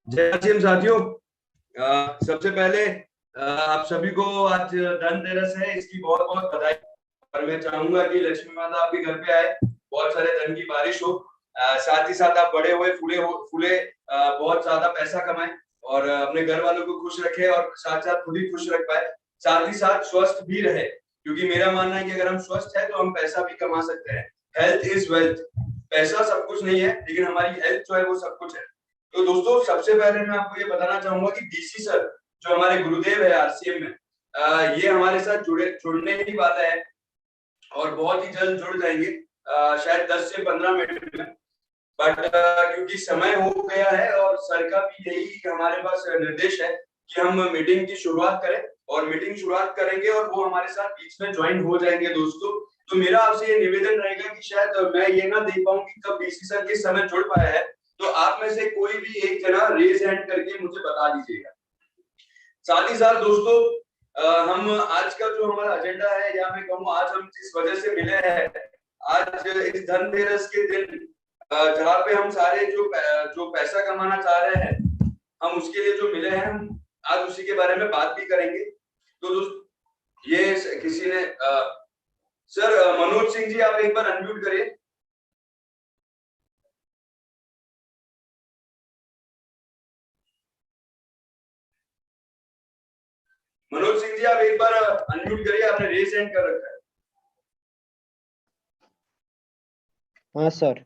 जय श्री साथियों, सबसे पहले आप सभी को आज धनतेरस है, इसकी बहुत बहुत बधाई। और मैं चाहूंगा कि लक्ष्मी माता आपके घर पे आए, बहुत सारे धन की बारिश हो, साथ ही साथ आप बड़े हुए फूले बहुत ज्यादा पैसा कमाएं और अपने घर वालों को खुश रखे और साथ साथ खुद ही खुश रख पाए, साथ ही साथ स्वस्थ भी रहे, क्योंकि मेरा मानना है कि अगर हम स्वस्थ है तो हम पैसा भी कमा सकते हैं। Health is wealth. पैसा सब कुछ नहीं है, लेकिन हमारी हेल्थ जो है वो सब कुछ है। तो दोस्तों, सबसे पहले मैं आपको ये बताना चाहूंगा कि डीसी सर जो हमारे गुरुदेव है आरसीएम में, ये हमारे साथ जुड़ने ही वाला है और बहुत ही जल्द जुड़ जाएंगे, शायद 10 से 15 मिनट में। बट क्योंकि समय हो गया है और सर का भी यही हमारे पास निर्देश है कि हम मीटिंग की शुरुआत करें, और मीटिंग शुरुआत करेंगे और वो हमारे साथ बीच में ज्वाइन हो जाएंगे दोस्तों। तो मेरा आपसे ये निवेदन रहेगा कि शायद मैं ये ना देख पाऊं कि कब डीसी सर किस समय जुड़ पाया है, तो आप में से कोई भी एक जना रेज हैंड करके मुझे बता दीजिएगा। साथ ही साथ दोस्तों, हम आज का जो हमारा एजेंडा है, या मैं कहूँ आज हम जिस वजह से मिले हैं, आज इस धनतेरस के दिन जहाँ पे हम सारे जो पैसा कमाना चाह रहे हैं, हम उसके लिए जो मिले हैं, हम आज उसी के बारे में बात भी करेंगे। तो दोस्तों, ये किसी ने सर मनोज सिंह जी, आप एक बार अनम्यूट करिए। मनोज सिंह जी, आप एक बार अनम्यूट करिए, आपने रेज हैंड कर रखा है। हाँ सर।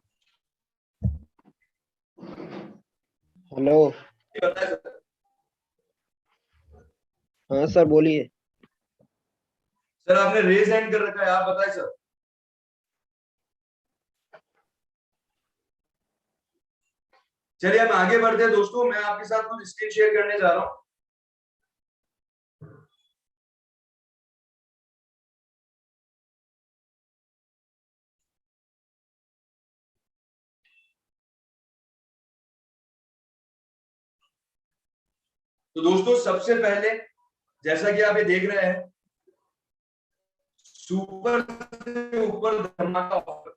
हेलो। हाँ सर, बोलिए। सर आपने रेज हैंड कर रखा है, आप बताएं सर। चलिए हम आगे बढ़ते हैं दोस्तों, मैं आपके साथ कुछ स्क्रीन शेयर करने जा रहा हूं। तो दोस्तों, सबसे पहले जैसा कि आप ये देख रहे हैं, सुपर से ऊपर धमाका ऑफर।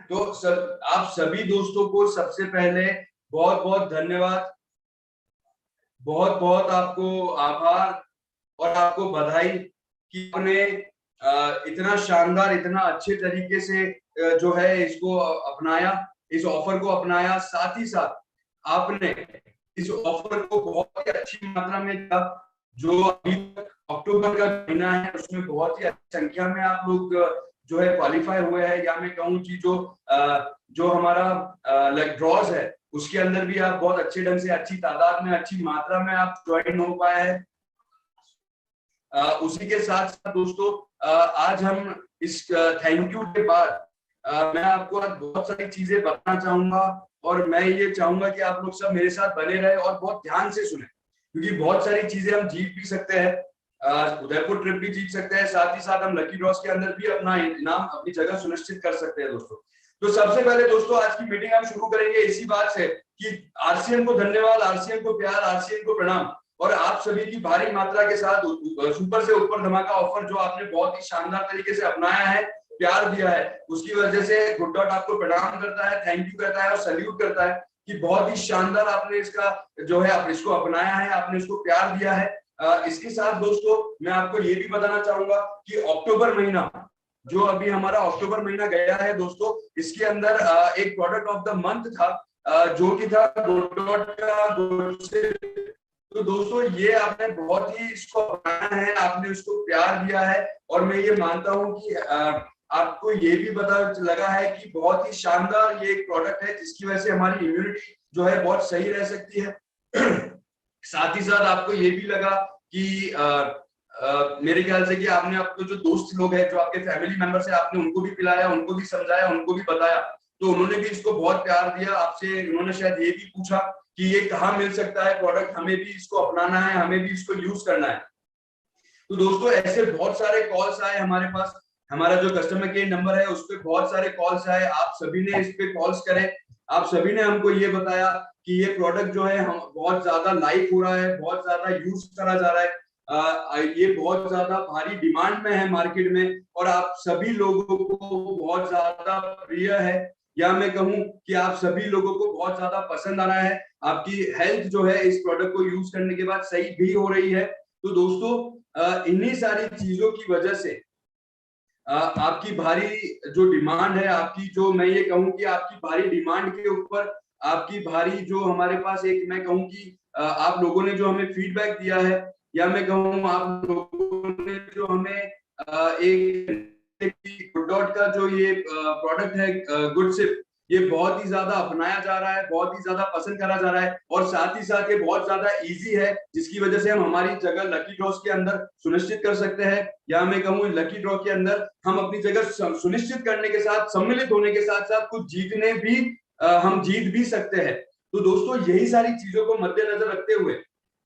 तो सर, आप सभी दोस्तों को सबसे पहले बहुत बहुत धन्यवाद, बहुत बहुत आपको आभार और आपको बधाई कि आपने इतना शानदार, इतना अच्छे तरीके से जो है इसको अपनाया, इस ऑफर को अपनाया। साथ ही साथ आपने इस ऑफर को बहुत ही अच्छी मात्रा में किया। जो अभी अक्टूबर का महीना है, उसमें बहुत ही अच्छी संख्या में आप लोग जो है क्वालिफाई हुए हैं, या मैं कहूँ कि जो हमारा ड्रॉज है उसके अंदर भी आप बहुत अच्छे ढंग से, अच्छी तादाद में, अच्छी मात्रा में आप ज्वाइन हो पाए हैं। उसी के साथ साथ दोस्तों, आज हम इस थैंक यू के बाद मैं आपको आज बहुत सारी चीजें बताना चाहूंगा, और मैं ये चाहूंगा कि आप लोग सब मेरे साथ बने रहे और बहुत ध्यान से सुने, क्योंकि बहुत सारी चीजें हम जीत भी सकते हैं। उदयपुर ट्रिप भी जीत सकते हैं, साथ ही साथ हम लकी ड्रॉस के अंदर भी अपना इनाम, अपनी जगह सुनिश्चित कर सकते हैं दोस्तों। तो सबसे पहले दोस्तों, आज की मीटिंग हम शुरू करेंगे इसी बात से कि आरसीएम को धन्यवाद, आरसीएम को प्यार, आरसीएम को प्रणाम, और आप सभी की भारी मात्रा के साथ सुपर से ऊपर धमाका ऑफर जो आपने बहुत ही शानदार तरीके से अपनाया है, प्यार दिया है, उसकी वजह से गुड डॉट आपको प्रणाम करता है, थैंक यू करता है और सैल्यूट करता है कि बहुत ही शानदार आपने इसका जो है आप इसको अपनाया है, आपने इसको प्यार दिया है। इसके साथ दोस्तों, मैं आपको ये भी बताना चाहूंगा कि अक्टूबर महीना, जो अभी हमारा अक्टूबर महीना गया है दोस्तों, इसके अंदर एक प्रोडक्ट ऑफ द मंथ था, जो कि था गुड डॉट का गुड से। तो दोस्तों, ये आपने बहुत ही इसको अपनाया है, आपने उसको प्यार दिया है, और मैं ये मानता हूं कि आपको ये भी पता लगा है कि बहुत ही शानदार ये एक प्रोडक्ट है, जिसकी वजह से हमारी इम्यूनिटी जो है बहुत सही रह सकती है। साथ ही साथ आपको ये भी लगा कि मेरे ख्याल से कि आपने आपको जो दोस्त लोग हैं, जो आपके फैमिली मेंबर्स हैं, आपने उनको भी पिलाया, उनको भी समझाया, उनको भी बताया, तो उन्होंने भी इसको बहुत प्यार दिया आपसे। उन्होंने शायद ये भी पूछा कि ये कहाँ मिल सकता है प्रोडक्ट, हमें भी इसको अपनाना है, हमें भी इसको यूज करना है। तो दोस्तों, ऐसे बहुत सारे कॉल्स आए हमारे पास, हमारा जो कस्टमर केयर नंबर है उस पर बहुत सारे कॉल्स आए, आप सभी ने इस पे कॉल्स करे, आप सभी ने हमको ये बताया कि ये प्रोडक्ट जो है हम बहुत ज्यादा लाइक हो रहा है, बहुत ज्यादा यूज करा जा रहा है, ये बहुत ज्यादा भारी डिमांड में है मार्केट में, और आप सभी लोगों को बहुत ज्यादा प्रिय है। या मैं कहूं कि आप सभी लोगों को बहुत ज्यादा पसंद आ रहा है, आपकी हेल्थ जो है इस प्रोडक्ट को यूज करने के बाद सही भी हो रही है। तो दोस्तों इन्हीं सारी चीजों की वजह से आपकी भारी जो डिमांड है, आपकी जो मैं ये कहूं कि आपकी भारी डिमांड के ऊपर आपकी भारी जो हमारे पास एक मैं कहूं कि आप लोगों ने जो हमें फीडबैक दिया है, या मैं कहूं आप लोगों ने जो हमें एक डॉट का जो ये प्रोडक्ट है गुड सिप, ये बहुत ही ज्यादा अपनाया जा रहा है, बहुत ही ज्यादा पसंद करा जा रहा है, और साथ ही साथ ये बहुत ज्यादा इजी है, जिसकी वजह से हम हमारी जगह लकी ड्रॉस के अंदर सुनिश्चित कर सकते हैं, या मैं कहूँ लकी ड्रॉ के अंदर हम अपनी जगह सुनिश्चित करने के साथ, सम्मिलित होने के साथ साथ कुछ जीतने भी हम जीत भी सकते हैं। तो दोस्तों यही सारी चीजों को मद्देनजर रखते हुए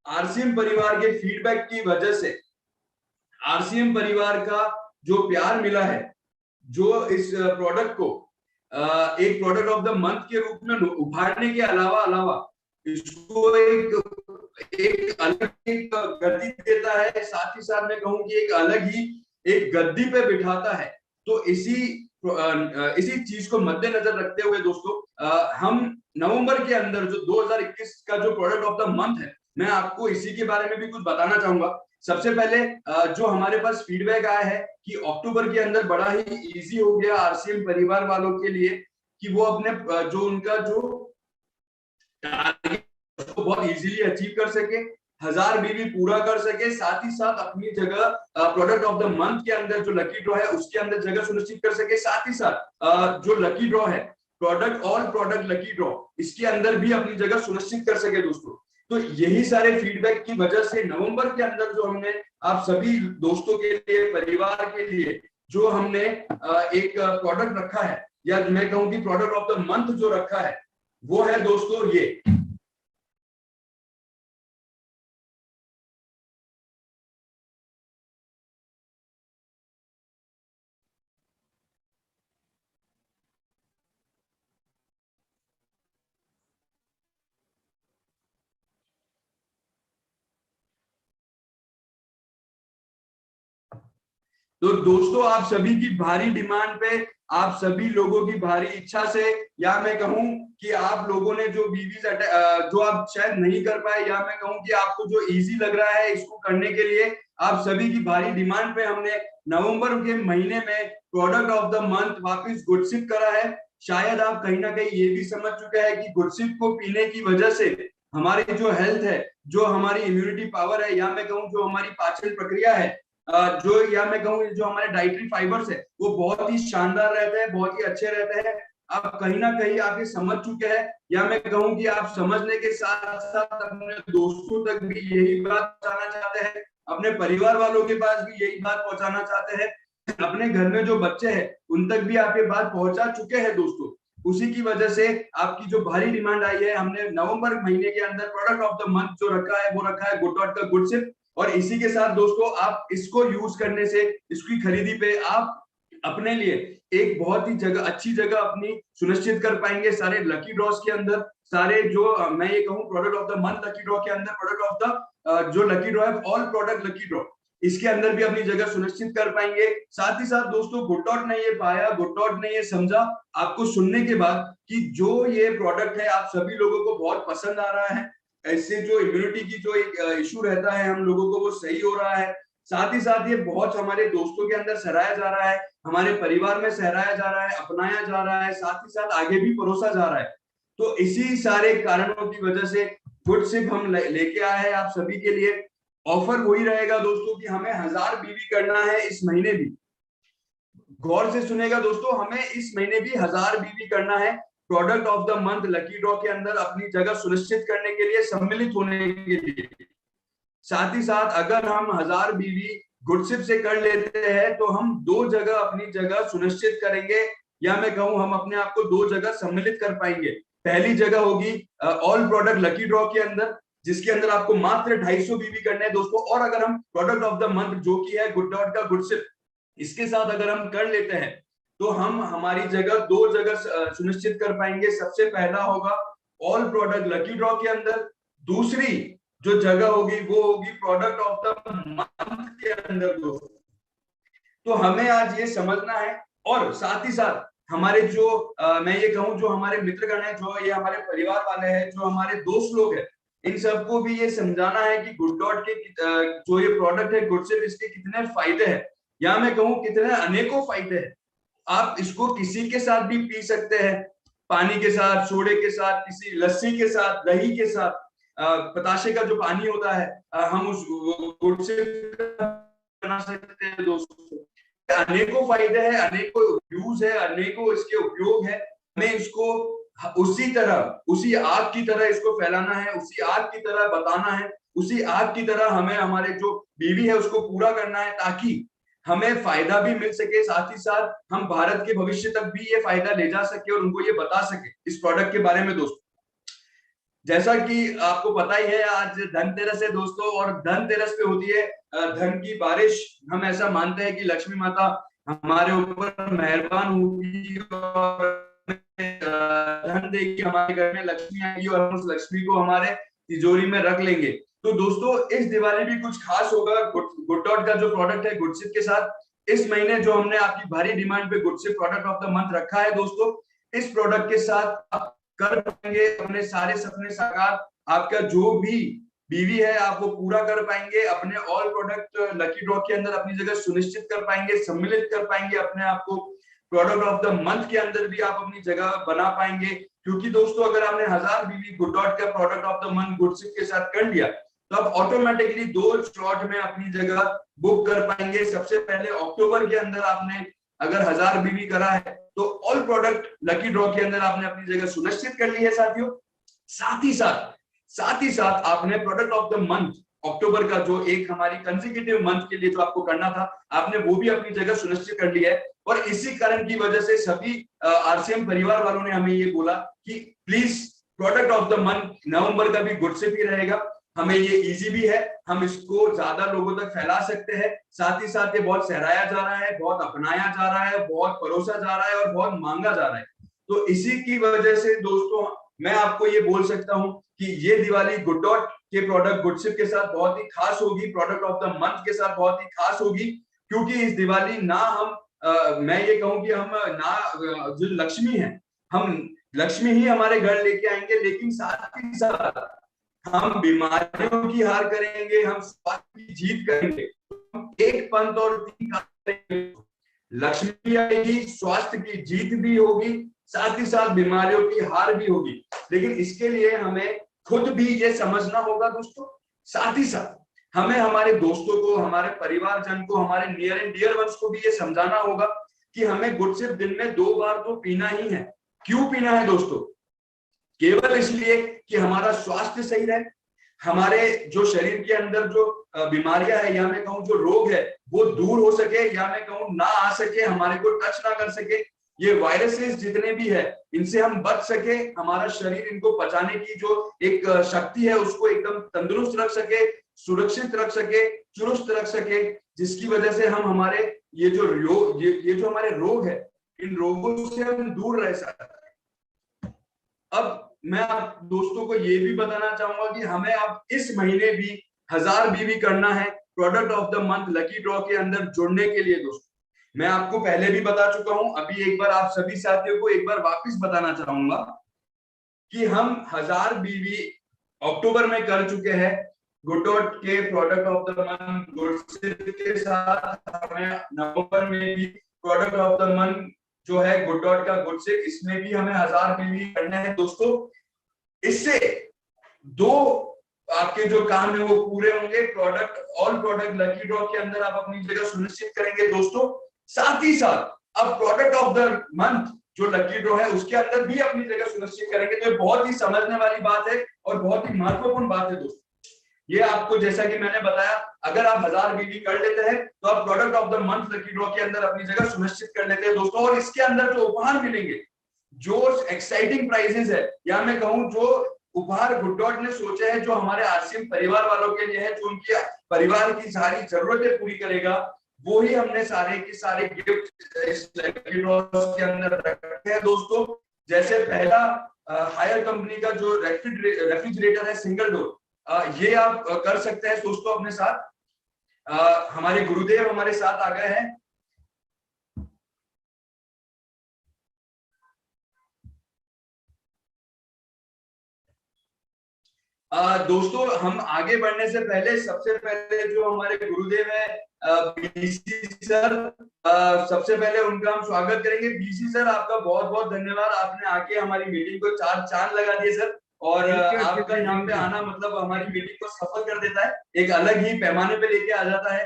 आरसीएम परिवार के फीडबैक की वजह से आरसीएम परिवार का जो प्यार मिला है, जो इस प्रोडक्ट को एक प्रोडक्ट ऑफ द मंथ के रूप में उभारने के अलावा इसको एक अलग एक गति देता है, साथ ही साथ मैं कहूं कि एक अलग ही एक गद्दी पे बिठाता है। तो इसी चीज को मद्देनजर रखते हुए दोस्तों हम नवंबर के अंदर जो 2021 का जो प्रोडक्ट ऑफ द मंथ है, मैं आपको इसी के बारे में भी कुछ बताना चाहूंगा। सबसे पहले जो हमारे पास फीडबैक आया है कि अक्टूबर के अंदर बड़ा ही इजी हो गया आरसीएम परिवार वालों के लिए कि वो अपने जो उनका जो टारगेट उसको बहुत इजीली अचीव कर सके, 1000 बीवी पूरा कर सके, साथ ही साथ अपनी जगह प्रोडक्ट ऑफ द मंथ के अंदर जो लकी ड्रॉ है उसके अंदर जगह सुनिश्चित कर सके, साथ ही साथ जो लकी ड्रॉ है प्रोडक्ट लकी ड्रॉ, इसके अंदर भी अपनी जगह सुनिश्चित कर सके दोस्तों। तो यही सारे फीडबैक की वजह से नवंबर के अंदर जो हमने आप सभी दोस्तों के लिए, परिवार के लिए जो हमने एक प्रोडक्ट रखा है, या मैं कहूं कि प्रोडक्ट ऑफ द मंथ जो रखा है, वो है दोस्तों ये। तो दोस्तों आप सभी की भारी डिमांड पे, आप सभी लोगों की भारी इच्छा से, या मैं कहूं कि आप लोगों ने जो बीवीज जो आप शायद नहीं कर पाए, या मैं कहूं कि आपको जो इजी लग रहा है इसको करने के लिए, आप सभी की भारी डिमांड पे हमने नवंबर के महीने में प्रोडक्ट ऑफ द मंथ वापस गुडसिप करा है। शायद आप कहीं ना कहीं ये भी समझ चुके हैं कि गुडसिप को पीने की वजह से हमारी जो हेल्थ है, जो हमारी इम्यूनिटी पावर है, या मैं कहूँ जो हमारी पाचन प्रक्रिया है, जो या मैं कहूँ जो हमारे डाइटरी फाइबर्स है, वो बहुत ही शानदार रहते हैं, बहुत ही अच्छे रहते हैं। आप कहीं ना कहीं आप ये समझ चुके हैं, या मैं कहूँ कि आप समझने के साथ साथ अपने दोस्तों तक भी यही बात पहुंचाना चाहते हैं, अपने परिवार वालों के पास भी यही बात पहुंचाना चाहते हैं, अपने घर में जो बच्चे हैं उन तक भी आप ये बात पहुंचा चुके हैं दोस्तों। उसी की वजह से आपकी जो भारी डिमांड आई है, हमने नवंबर महीने के अंदर प्रोडक्ट ऑफ द मंथ जो रखा है वो रखा है गुड डॉट का गुड सिप। और इसी के साथ दोस्तों आप इसको यूज करने से, इसकी खरीदी पे आप अपने लिए एक बहुत ही जगह, अच्छी जगह अपनी सुनिश्चित कर पाएंगे सारे लकी ड्रॉस के अंदर, सारे जो मैं ये कहूँ product of the month lucky draw के अंदर, प्रोडक्ट ऑफ द जो लकी ड्रॉ है ऑल प्रोडक्ट लकी ड्रॉ, इसके अंदर भी अपनी जगह सुनिश्चित कर पाएंगे। साथ ही साथ दोस्तों गुड डॉट ने ये पाया, गुड डॉट ने ये समझा आपको सुनने के बाद कि जो ये प्रोडक्ट है आप सभी लोगों को बहुत पसंद आ रहा है, ऐसे जो इम्यूनिटी की जो एक इशू रहता है हम लोगों को वो सही हो रहा है, साथ ही साथ ये बहुत हमारे दोस्तों के अंदर सराहा जा रहा है, हमारे परिवार में सराहा जा रहा है, अपनाया जा रहा है, साथ ही साथ आगे भी परोसा जा रहा है। तो इसी सारे कारणों की वजह से गुड सिप हम लेके आए हैं आप सभी के लिए। ऑफर वही रहेगा दोस्तों कि हमें 1000 बीवी करना है इस महीने भी, गौर से सुनेगा दोस्तों, हमें इस महीने भी 1000 बीवी करना है product of the month lucky draw के अंदर अपनी जगह सुनिश्चित करने के लिए, सम्मिलित होने के लिए। साथ ही साथ अगर हम 1000 बीवी गुडसिप से कर लेते हैं तो हम 2 जगह अपनी जगह सुनिश्चित करेंगे, या मैं कहूं हम अपने आप को 2 जगह सम्मिलित कर पाएंगे। पहली जगह होगी ऑल प्रोडक्ट लकी ड्रॉ के अंदर, जिसके अंदर आपको मात्र 250 बीवी करने हैं दोस्तों। और अगर हम प्रोडक्ट ऑफ द मंथ जो कि है गुड डॉट का गुडसिप, इसके साथ अगर हम कर लेते हैं तो हम हमारी जगह 2 जगह सुनिश्चित कर पाएंगे। सबसे पहला होगा ऑल प्रोडक्ट लकी ड्रॉ के अंदर, दूसरी जो जगह होगी वो होगी प्रोडक्ट ऑफ द मंथ के अंदर दोस्तों। तो हमें आज ये समझना है, और साथ ही साथ हमारे जो मैं ये कहूँ जो हमारे मित्रगण है, जो ये हमारे परिवार वाले हैं, जो हमारे दोस्त लोग हैं, इन सबको भी ये समझाना है कि गुड डॉट के जो ये प्रोडक्ट है गुडसिप, इसके कितने फायदे हैं, या मैं कहूँ कितने अनेकों फायदे हैं। आप इसको किसी के साथ भी पी सकते हैं, पानी के साथ, सोडे के साथ, किसी लस्सी के साथ, दही के साथ, पताशे का जो पानी होता है, हम उस गुडसिप बना सकते हैं दोस्तों। अनेकों फायदे हैं, अनेकों यूज है, अनेकों इसके उपयोग है। हमें इसको उसी तरह, उसी आग की तरह इसको फैलाना है, उसी आग की तरह बताना है, उसी आग की तरह हमें हमारे जो बीवी है उसको पूरा करना है, ताकि हमें फायदा भी मिल सके, साथ ही साथ हम भारत के भविष्य तक भी ये फायदा ले जा सके और उनको ये बता सके इस प्रोडक्ट के बारे में दोस्तों। जैसा कि आपको पता ही है, आज धनतेरस है दोस्तों, और धनतेरस पे होती है धन की बारिश। हम ऐसा मानते हैं कि लक्ष्मी माता हमारे ऊपर मेहरबान होगी और धन देगी, हमारे घर में लक्ष्मी आएगी और हम उस लक्ष्मी को हमारे तिजोरी में रख लेंगे। तो दोस्तों इस दिवाली भी कुछ खास होगा गुड डॉट का जो प्रोडक्ट है गुडसिप के साथ। इस महीने जो हमने आपकी भारी डिमांड पे गुडसिप प्रोडक्ट ऑफ द मंथ रखा है दोस्तों, इस प्रोडक्ट के साथ आप कर पाएंगे अपने सारे सपने साकार। आपका जो भी बीवी है आप वो पूरा कर पाएंगे, अपने ऑल प्रोडक्ट लकी ड्रॉ के अंदर अपनी जगह सुनिश्चित कर पाएंगे, सम्मिलित कर पाएंगे अपने आप को, प्रोडक्ट ऑफ द मंथ के अंदर भी आप अपनी जगह बना पाएंगे। क्योंकि दोस्तों अगर आपने 1000 बीवी गुड डॉट का प्रोडक्ट ऑफ द मंथ गुडसिप के साथ कर लिया, तो आप ऑटोमेटिकली 2 स्लॉट में अपनी जगह बुक कर पाएंगे। सबसे पहले अक्टूबर के अंदर आपने अगर 1000 बीवी करा है तो ऑल प्रोडक्ट लकी ड्रॉ के अंदर आपने अपनी जगह सुनिश्चित कर ली है साथियों। साथ ही साथ आपने प्रोडक्ट ऑफ द मंथ अक्टूबर का जो एक हमारी कंसेक्यूटिव मंथ के लिए जो आपको करना था, आपने वो भी अपनी जगह सुनिश्चित कर लिया है। और इसी कारण की वजह से सभी आरसीएम परिवार वालों ने हमें ये बोला कि please product of the month November का भी गुडसिप ही रहेगा। हमें ये इजी भी है, हम इसको ज्यादा लोगों तक फैला सकते हैं, साथ ही साथ ये बहुत सहराया जा रहा है, बहुत अपनाया जा रहा है, बहुत परोसा जा रहा है और बहुत मांगा जा रहा है। तो इसी की वजह से दोस्तों मैं आपको ये बोल सकता हूं कि ये दिवाली गुड डॉट के प्रोडक्ट गुडसिप के साथ बहुत ही खास होगी, प्रोडक्ट ऑफ द मंथ के साथ बहुत ही खास होगी। क्योंकि इस दिवाली ना हम मैं ये कहूं कि हम ना जो लक्ष्मी है, हम लक्ष्मी ही हमारे घर लेके आएंगे, लेकिन साथ ही साथ हम बीमारियों की हार करेंगे, हम स्वास्थ्य की जीत करेंगे। हम एक पंथ और 3 काम करेंगे, लक्ष्मी आएगी, स्वास्थ्य की जीत भी होगी, साथ ही साथ बीमारियों की हार भी होगी। लेकिन इसके लिए हमें खुद भी ये समझना होगा दोस्तों, साथ ही साथ हमें हमारे दोस्तों को, हमारे परिवारजन को, हमारे नियर एंड डियर वंस को भी ये समझाना होगा कि हमें गुडसिप दिन में 2 बार तो पीना ही है। क्यों पीना है दोस्तों? केवल इसलिए कि हमारा स्वास्थ्य सही रहे, हमारे जो शरीर के अंदर जो बीमारियां है या मैं कहूँ जो रोग है वो दूर हो सके, या मैं कहूँ ना आ सके, हमारे को टच ना कर सके। ये वायरसेस जितने भी है इनसे हम बच सके, हमारा शरीर इनको पचाने की जो एक शक्ति है उसको एकदम तंदुरुस्त रख सके, सुरक्षित रख सके, चुरुस्त रख सके, जिसकी वजह से हम हमारे ये जो हमारे रोग है, इन रोगों से हम दूर रह सकते हैं। अब मैं आप दोस्तों को ये भी बताना चाहूंगा कि हमें अब इस महीने भी 1000 बीवी करना है product of the month lucky draw के अंदर जुड़ने के लिए। दोस्तों मैं आपको पहले भी बता चुका हूं, अभी एक बार आप सभी साथियों को एक बार वापस बताना चाहूंगा कि हम 1000 बीवी अक्टूबर में कर चुके हैं गुड डॉट के प्रोडक्ट ऑफ द मंथ गुडसिप के साथ। हमें नवंबर में भी प्रोडक्ट ऑफ द मंथ जो है गुड डॉट का गुडसिप, इसमें भी हमें 1000 बीवी करने हैं दोस्तों। इससे 2 आपके जो काम है वो पूरे होंगे, product all product lucky draw के अंदर आप अपनी जगह सुनिश्चित करेंगे दोस्तों। साथ ही साथ अब प्रोडक्ट ऑफ द मंथ जो लकी ड्रॉ है उसके अंदर भी अपनी जगह सुनिश्चित करेंगे। तो ये बहुत ही समझने वाली बात है और बहुत ही महत्वपूर्ण बात है दोस्तों। ये आपको जैसा कि मैंने बताया, अगर आप 1000 बीवी कर लेते हैं तो आप product of the month lucky draw के अंदर अपनी जगह सुनिश्चित कर लेते हैं दोस्तों। और इसके अंदर जो उपहार मिलेंगे, जो एक्साइटिंग प्राइजेस है, या मैं कहूं जो उपहार गुड डॉट ने सोचे हैं जो हमारे आरसीएम परिवार वालों के लिए है, जो उनके परिवार की सारी जरूरतें पूरी करेगा, वो ही हमने सारे के सारे गिफ्ट इस लकी ड्रॉ के अंदर रखे हैं दोस्तों। जैसे पहला हायर कंपनी का जो रेफ्रिजरेटर है सिंगल डोर, ये आप कर सकते हैं दोस्तों अपने साथ। हमारे गुरुदेव हमारे साथ आ गए हैं। दोस्तों, हम आगे बढ़ने से पहले सबसे पहले जो हमारे गुरुदेव है बीसी सर, सबसे पहले उनका हम स्वागत करेंगे। बीसी सर, आपका बहुत बहुत धन्यवाद, आपने आके हमारी मीटिंग को चार चांद लगा दिए सर। और आपका यहाँ पे आना मतलब हमारी मीटिंग को सफल कर देता है, एक अलग ही पैमाने पे लेके आ जाता है।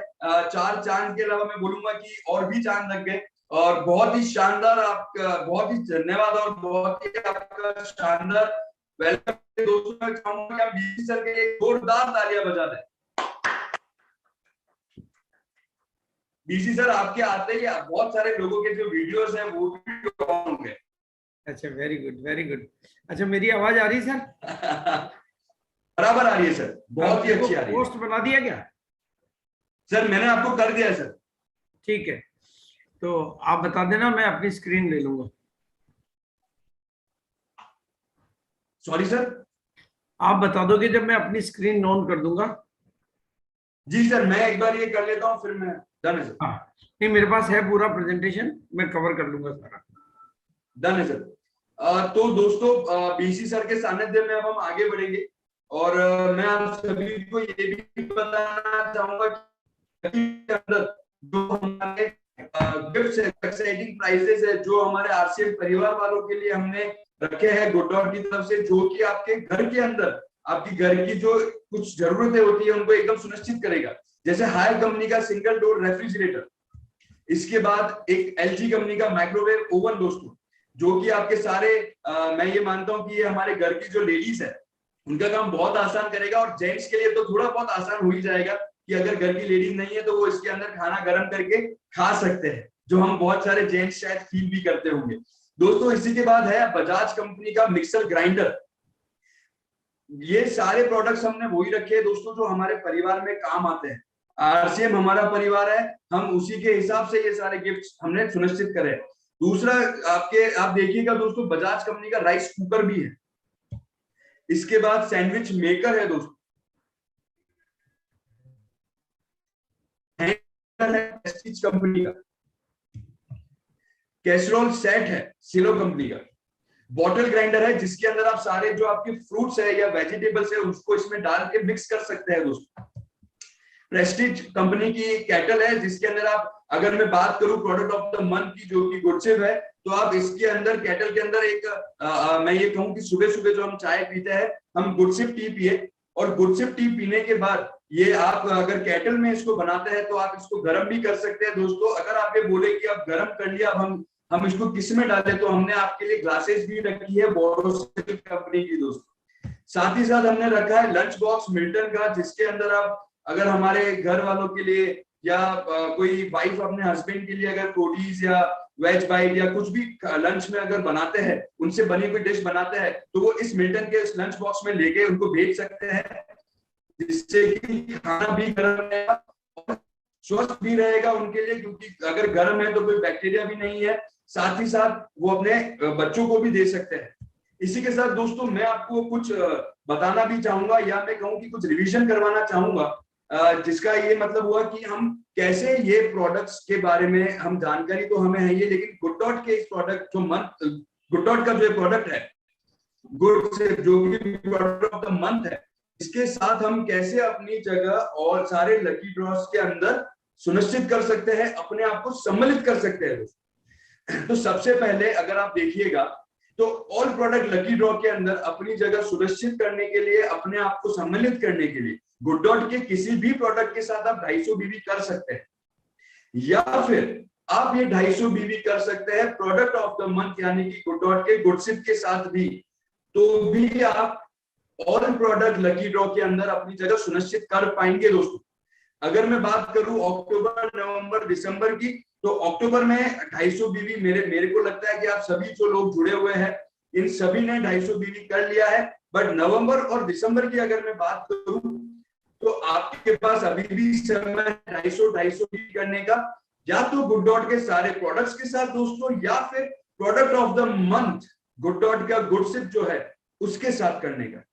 चार चांद के अलावा मैं बोलूंगा कि और भी चांद लग गए। और बहुत ही शानदार, आपका बहुत ही धन्यवाद और बहुत ही आपका शानदार वेलकम। दोस्तों, मैं चाहूंगा कि आप बीसी सर के लिए जोरदार तालियां बजा दें। बीसी सर, आपके आते ही बहुत सारे लोगों के जो वीडियोस हैं वो भी ऑन हो गए। अच्छा, वेरी गुड वेरी गुड। अच्छा, मेरी आवाज आ रही है सर? बराबर आ रही है सर, बहुत ही अच्छी आ रही है। पोस्ट बना दिया क्या? सर मैंने आपको कर दिया है सर। ठीक है, तो आप बता देना, मैं अपनी स्क्रीन ले लूंगा। सॉरी सर, आप बता दोगे जब मैं अपनी स्क्रीन ऑन कर दूंगा? जी सर, मैं एक बार ये कर लेता हूँ, फिर मैं डन है सर। हाँ, नहीं मेरे पास है पूरा प्रेजेंटेशन, मैं कवर कर लूंगा सारा। डन है सर। तो दोस्तों, बीसी सर के सानिध्य में अब हम आगे बढ़ेंगे। और मैं आप सभी को ये भी बताना चाहूंगा कि अंदर जो हमारे गिफ्ट्स एक्साइटिंग प्राइजेस है जो हमारे आरसीएम परिवार वालों के लिए हमने रखे हैं गुड डॉट की तरफ से, जो कि आपके घर के अंदर आपकी घर की जो कुछ जरूरतें होती है उनको एकदम सुनिश्चित करेगा। जैसे हायर कंपनी का सिंगल डोर रेफ्रिजरेटर, इसके बाद एक एलजी कंपनी का माइक्रोवेव ओवन दोस्तों, जो कि आपके सारे मैं ये मानता हूं कि ये हमारे घर की जो लेडीज है उनका काम बहुत आसान करेगा। और जेंट्स के लिए तो थोड़ा बहुत आसान हो ही जाएगा कि अगर घर की लेडीज नहीं है तो वो इसके अंदर खाना गर्म करके खा सकते हैं, जो हम बहुत सारे जेंट्स शायद फील भी करते होंगे दोस्तों। इसी के बाद है बजाज कंपनी का मिक्सर ग्राइंडर। ये सारे प्रोडक्ट्स हमने वही रखे हैं दोस्तों जो हमारे परिवार में काम आते हैं। आरसीएम हमारा परिवार है, हम उसी के हिसाब से ये सारे गिफ्ट्स हमने सुनिश्चित करे। दूसरा, आप देखिएगा दोस्तों, बजाज कंपनी का राइस कुकर भी है। इसके बाद सैंडविच मेकर है दोस्तों, प्रेस्टीज कंपनी का कैसरोल सेट है, सिलो कंपनी का बॉटल ग्राइंडर है, जिसके अंदर आप सारे जो आपके फ्रूट्स है या वेजिटेबल्स है उसको इसमें डाल के मिक्स कर सकते हैं दोस्तों। प्रेस्टीज कंपनी की कैटल है, जिसके अंदर आप, अगर मैं बात करूं प्रोडक्ट ऑफ द मंथ की जो कि गुडसिप है, तो आप इसके अंदर कैटल के अंदर एक मैं ये कहूं कि सुबह सुबह जो हम चाय पीते हैं हम गुडसिप टी पिए, और गुडसिप टी पीने के बाद ये आप अगर कैटल में इसको बनाते हैं तो आप इसको गर्म भी कर सकते हैं दोस्तों। अगर आप ये बोले कि अब गर्म कर लिया, अब हम इसको किस में डालें, तो हमने आपके लिए ग्लासेस भी रखी है बोरोसिल कंपनी की दोस्तों। साथ ही साथ हमने रखा है लंच बॉक्स मिल्टन का, जिसके अंदर आप अगर हमारे घर वालों के लिए या कोई वाइफ अपने हस्बैंड के लिए अगर प्रोटीज या वेज बाइट या कुछ भी लंच में अगर बनाते हैं, उनसे बनी हुई डिश बनाते हैं, तो वो इस मिल्टन के इस लंच बॉक्स में लेके उनको भेज सकते हैं, जिससे कि खाना भी गर्म रहेगा और स्वस्थ भी रहेगा उनके लिए, क्योंकि अगर गर्म है तो कोई बैक्टीरिया भी नहीं है। साथ ही साथ वो अपने बच्चों को भी दे सकते हैं। इसी के साथ दोस्तों मैं आपको कुछ बताना भी चाहूंगा, या मैं कहूँ कि कुछ रिवीजन करवाना चाहूंगा, जिसका ये मतलब हुआ कि हम कैसे ये प्रोडक्ट्स के बारे में हम जानकारी तो हमें है ये, लेकिन गुड डॉट के इस प्रोडक्ट जो मंथ गुड डॉट का जो प्रोडक्ट है गुड से जो भी प्रोडक्ट ऑफ द मंथ है, इसके साथ हम कैसे अपनी जगह और सारे लकी ड्रॉस के अंदर सुनिश्चित कर सकते हैं, अपने आप को सम्मिलित कर सकते हैं। तो सबसे पहले अगर आप देखिएगा तो ऑल प्रोडक्ट लकी ड्रॉ के अंदर अपनी जगह सुनिश्चित करने के लिए, अपने आप को सम्मिलित करने के लिए गुड डॉट के किसी भी प्रोडक्ट के साथ आप 250 बीवी कर सकते हैं, या फिर आप ये 250 बीवी कर सकते हैं प्रोडक्ट ऑफ द मंथ यानी कि गुड डॉट के गुडसिप के साथ भी, तो भी आप ऑल प्रोडक्ट लकी ड्रॉ के अंदर अपनी जगह सुनिश्चित कर पाएंगे दोस्तों। अगर मैं बात करूं अक्टूबर नवंबर दिसंबर की, तो अक्टूबर में 250 बीवी मेरे को लगता है कि आप सभी जो लोग जुड़े हुए हैं इन सभी ने 250 बीवी कर लिया है। बट नवंबर और दिसंबर की अगर मैं बात करूं तो आपके पास अभी भी समय 250 बीवी करने का, या तो गुड डॉट के सारे प्रोडक्ट्स के साथ दोस्तों, या फिर product of the month good dot का गुडसिप जो है उसके साथ करने का।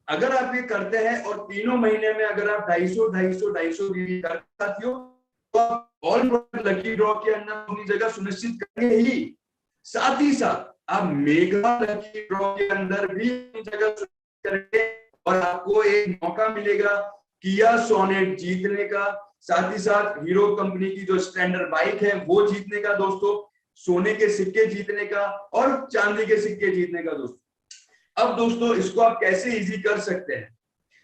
अगर आप ये करते हैं और तीनों महीने में अगर आप 250 बीवी करते साथियों, तो ऑल लकी ड्रॉ के अंदर अपनी जगह सुनिश्चित करेंगे ही, साथ ही साथ आप मेगा लकी ड्रॉ के अंदर भी अपनी जगह सुनिश्चित करेंगे और आपको एक मौका मिलेगा किया सोनेट जीतने का, साथ ही साथ हीरो कंपनी की जो स्प्लेंडर बाइक है वो जीतने का दोस्तों, सोने के सिक्के जीतने का और चांदी के सिक्के जीतने का दोस्तों। अब दोस्तों इसको आप कैसे इजी कर सकते हैं?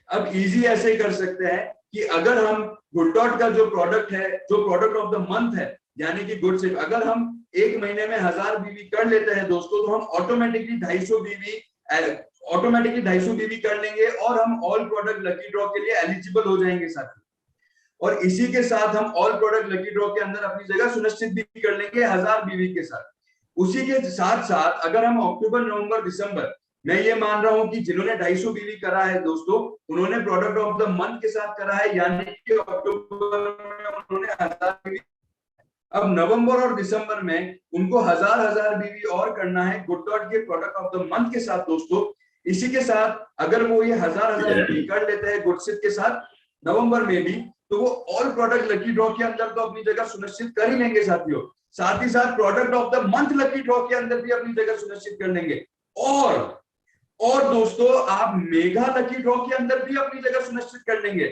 अब इजी ऐसे कर सकते हैं कि अगर हम गुड डॉट का जो प्रोडक्ट है, जो प्रोडक्ट ऑफ द मंथ है, यानी कि गुड सेफ, अगर हम एक महीने में 1000 बीवी कर लेते हैं दोस्तों, तो हम ऑटोमेटिकली 250 बीवी कर लेंगे और हम ऑल प्रोडक्ट लकी ड्रॉ के लिए एलिजिबल हो जाएंगे साथी। और इसी के साथ हम ऑल प्रोडक्ट लकी ड्रॉ के अंदर अपनी जगह सुनिश्चित भी कर लेंगे 1000 बीवी के साथ। उसी के साथ साथ अगर हम अक्टूबर, नवंबर, दिसंबर, मैं ये मान रहा हूं कि जिन्होंने 250 बीवी करा है दोस्तों, उन्होंने प्रोडक्ट ऑफ द मंथ के साथ करा है, यानी कि अक्टूबर में उन्होंने 1000 बीवी। अब नवंबर और दिसंबर में उनको 1000 बीवी और करना है गुड डॉट के प्रोडक्ट ऑफ द मंथ के साथ दोस्तों। इसी के साथ अगर वो ये 1000 बीवी कर लेते हैं गुडसिप के साथ नवंबर में भी, तो वो ऑल प्रोडक्ट लकी ड्रॉ के अंदर तो अपनी जगह सुनिश्चित कर ही लेंगे साथियों। साथ ही साथ product of the month lucky draw के अंदर भी अपनी जगह सुनिश्चित कर लेंगे। और दोस्तों आप मेगा लकी ड्रॉ के अंदर भी अपनी जगह सुनिश्चित कर लेंगे।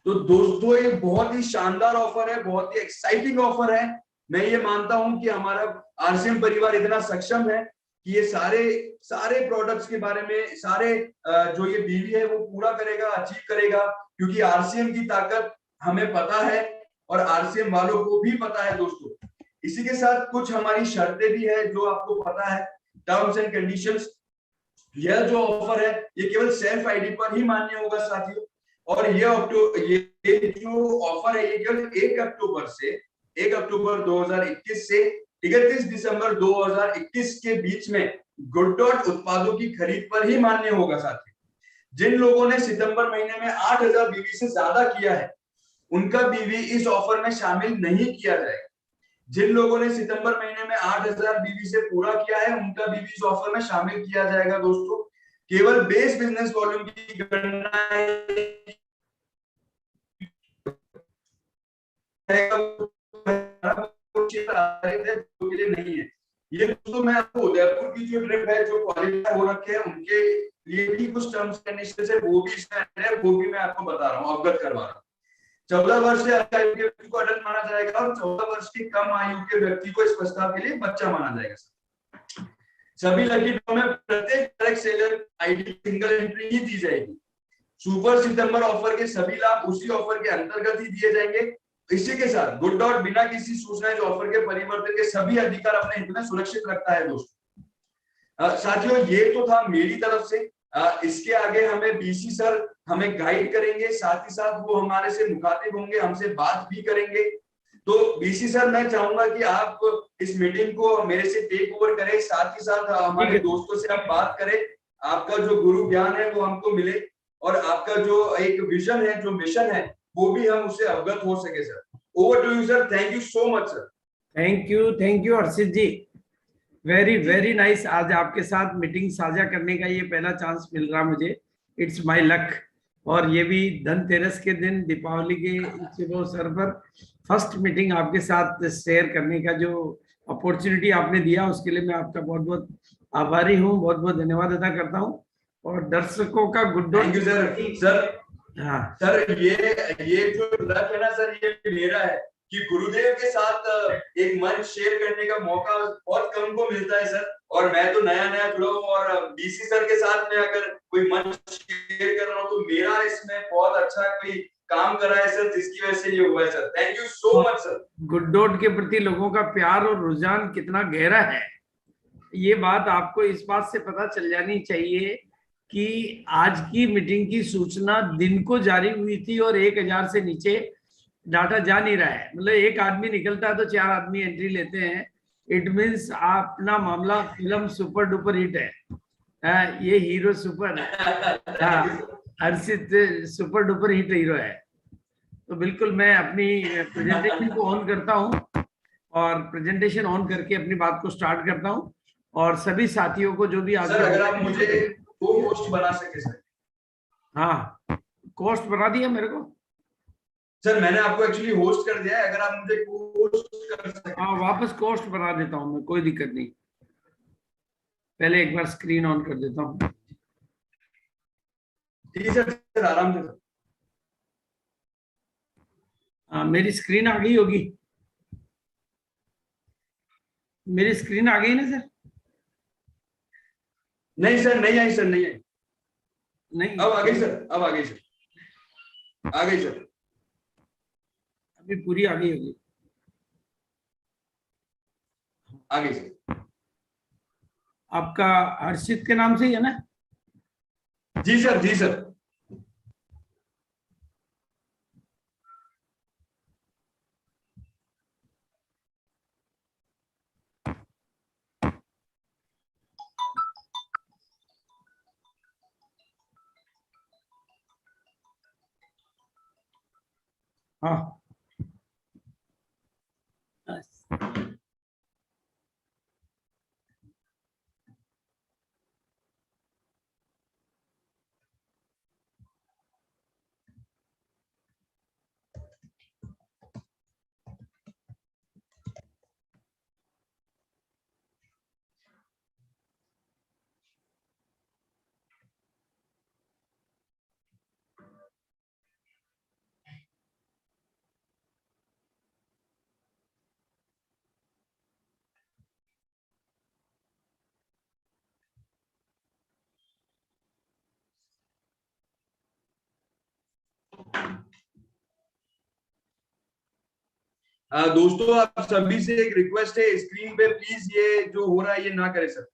तो दोस्तों ये बहुत ही शानदार ऑफर है, बहुत ही एक्साइटिंग ऑफर है। मैं ये मानता हूं कि हमारा आरसीएम परिवार इतना सक्षम है कि ये सारे प्रोडक्ट्स के बारे में, सारे जो ये बीवी है वो पूरा करेगा, अचीव करेगा, क्योंकि आरसीएम की ताकत हमें पता है और आरसीएम वालों को भी पता है दोस्तों। इसी के साथ कुछ हमारी शर्तें भी है जो आपको पता है, टर्म्स एंड कंडीशंस। यह जो ऑफर है ये केवल सेल्फ आईडी पर ही मान्य होगा साथियों। और ये जो ऑफर है ये केवल 1 अक्टूबर 2021 से 31 दिसंबर 2021 के बीच में गुड डॉट उत्पादों की खरीद पर ही मान्य होगा साथियों। जिन लोगों ने सितंबर महीने में 8000 बीवी से ज्यादा किया है उनका बीवी इस ऑफर में शामिल नहीं किया जाएगा। जिन लोगों ने सितंबर महीने में 8000 बीवी से पूरा किया है उनका बीवी इस ऑफर में शामिल किया जाएगा दोस्तों। केवल बेस बिजनेस वॉल्यूम की गणना नहीं है ये दोस्तों। मैं आपको उदयपुर की जो ट्रिप है, जो क्वालिफाई हो रखे हैं, उनके लिए भी कुछ टर्म्स कंडीशंस है, वो भी मैं आपको बता रहा हूँ, अवगत करवा रहा हूँ। 14 वर्ष से अधिक आयु के व्यक्ति को अडल्ट माना जाएगा और 14 वर्ष की कम आयु के व्यक्ति को इस प्रस्ताव के लिए बच्चा माना जाएगा। सभी लकी ड्रॉ में प्रत्येक direct seller ID single entry ही दी जाएगी। सुपर सितंबर ऑफर के सभी लाभ उसी ऑफर के अंतर्गत ही दिए जाएंगे। इसी के साथ गुड डॉट बिना किसी सूचना इस ऑफर के परिवर्तन के सभी अधिकार अपने हित में सुरक्षित रखता है दोस्तों। साथियों ये तो था मेरी तरफ से। इसके आगे हमें बीसी सर हमें गाइड करेंगे, साथ ही साथ वो हमारे से मुखातिब होंगे, हमसे बात भी करेंगे। तो बीसी सर मैं चाहूंगा कि आप इस मीटिंग को मेरे से टेक ओवर करें, साथ ही साथ हमारे दोस्तों से आप बात करें, आपका जो गुरु ज्ञान है वो हमको मिले और आपका जो एक विजन है, जो मिशन है, वो भी हम उससे अवगत हो सके sir. Over to you sir. Thank you so much sir. Thank you Harshit ji, very nice. आज आपके साथ मीटिंग साझा करने का ये पहला चांस मिल रहा मुझे, इट्स माय लक। और ये भी धनतेरस के दिन, दीपावली के शुभ अवसर पर फर्स्ट मीटिंग आपके साथ शेयर करने का जो अपॉर्चुनिटी आपने दिया, उसके लिए मैं आपका बहुत बहुत आभारी हूँ, बहुत बहुत धन्यवाद अदा करता हूँ। और दर्शकों का good dot. Thank you sir. हाँ सर, ये जो लक है ना सर, ये मेरा है कि गुरुदेव के साथ एक मंच शेयर करने का मौका बहुत कम को मिलता है सर। और मैं तो नया जुड़ा हूँ और बीसी सर के साथ में अगर कोई मंच शेयर कर रहा हूँ तो मेरा इसमें बहुत अच्छा कोई काम कर रहा है सर, जिसकी वजह से ये हुआ है sir. Thank you so much sir. Good dot के प्रति लोगों का प्यार और रुझान कितना गहरा है, ये बात आपको इस बात से पता चल जानी चाहिए कि आज की मीटिंग की सूचना दिन को जारी हुई थी और 1000 से नीचे डाटा जा नहीं रहा है। मतलब एक आदमी निकलता है तो 4 आदमी एंट्री लेते हैं। इट मीन्स अपना मामला फिल्म सुपर डुपर हिट है। ये हीरो सुपर, हर्षित सुपर डुपर हिट हीरो है। तो बिल्कुल मैं अपनी प्रेजेंटेशन को ऑन करता हूं और प्रेजेंटेशन ऑन करके अपनी बात को स्टार्ट करता हूं। और सभी साथियों को जो भी सर अगर आप मुझे होस्ट बना सके सर। हाँ, होस्ट बना दिया मेरे को सर, मैंने आपको एक्चुअली होस्ट कर दिया है, अगर आप मुझे होस्ट कर सके। हाँ, वापस होस्ट बना देता हूँ मैं, कोई दिक्कत नहीं। पहले एक बार स्क्रीन ऑन कर देता हूँ। जी सर, सर आराम से सर। मेरी स्क्रीन आ गई होगी, मेरी स्क्रीन आ गई ना सर? नहीं सर, नहीं आई सर, नहीं आई। नहीं, अब आ गई सर, अब आ गई सर, आ गई सर। अभी पूरी आ गई होगी। आ गई सर। आपका हर्षित के नाम से ही है ना? जी सर, जी सर। हाँ। दोस्तों, आप सभी से एक रिक्वेस्ट है, स्क्रीन पे प्लीज ये जो हो रहा है ये ना करें सर।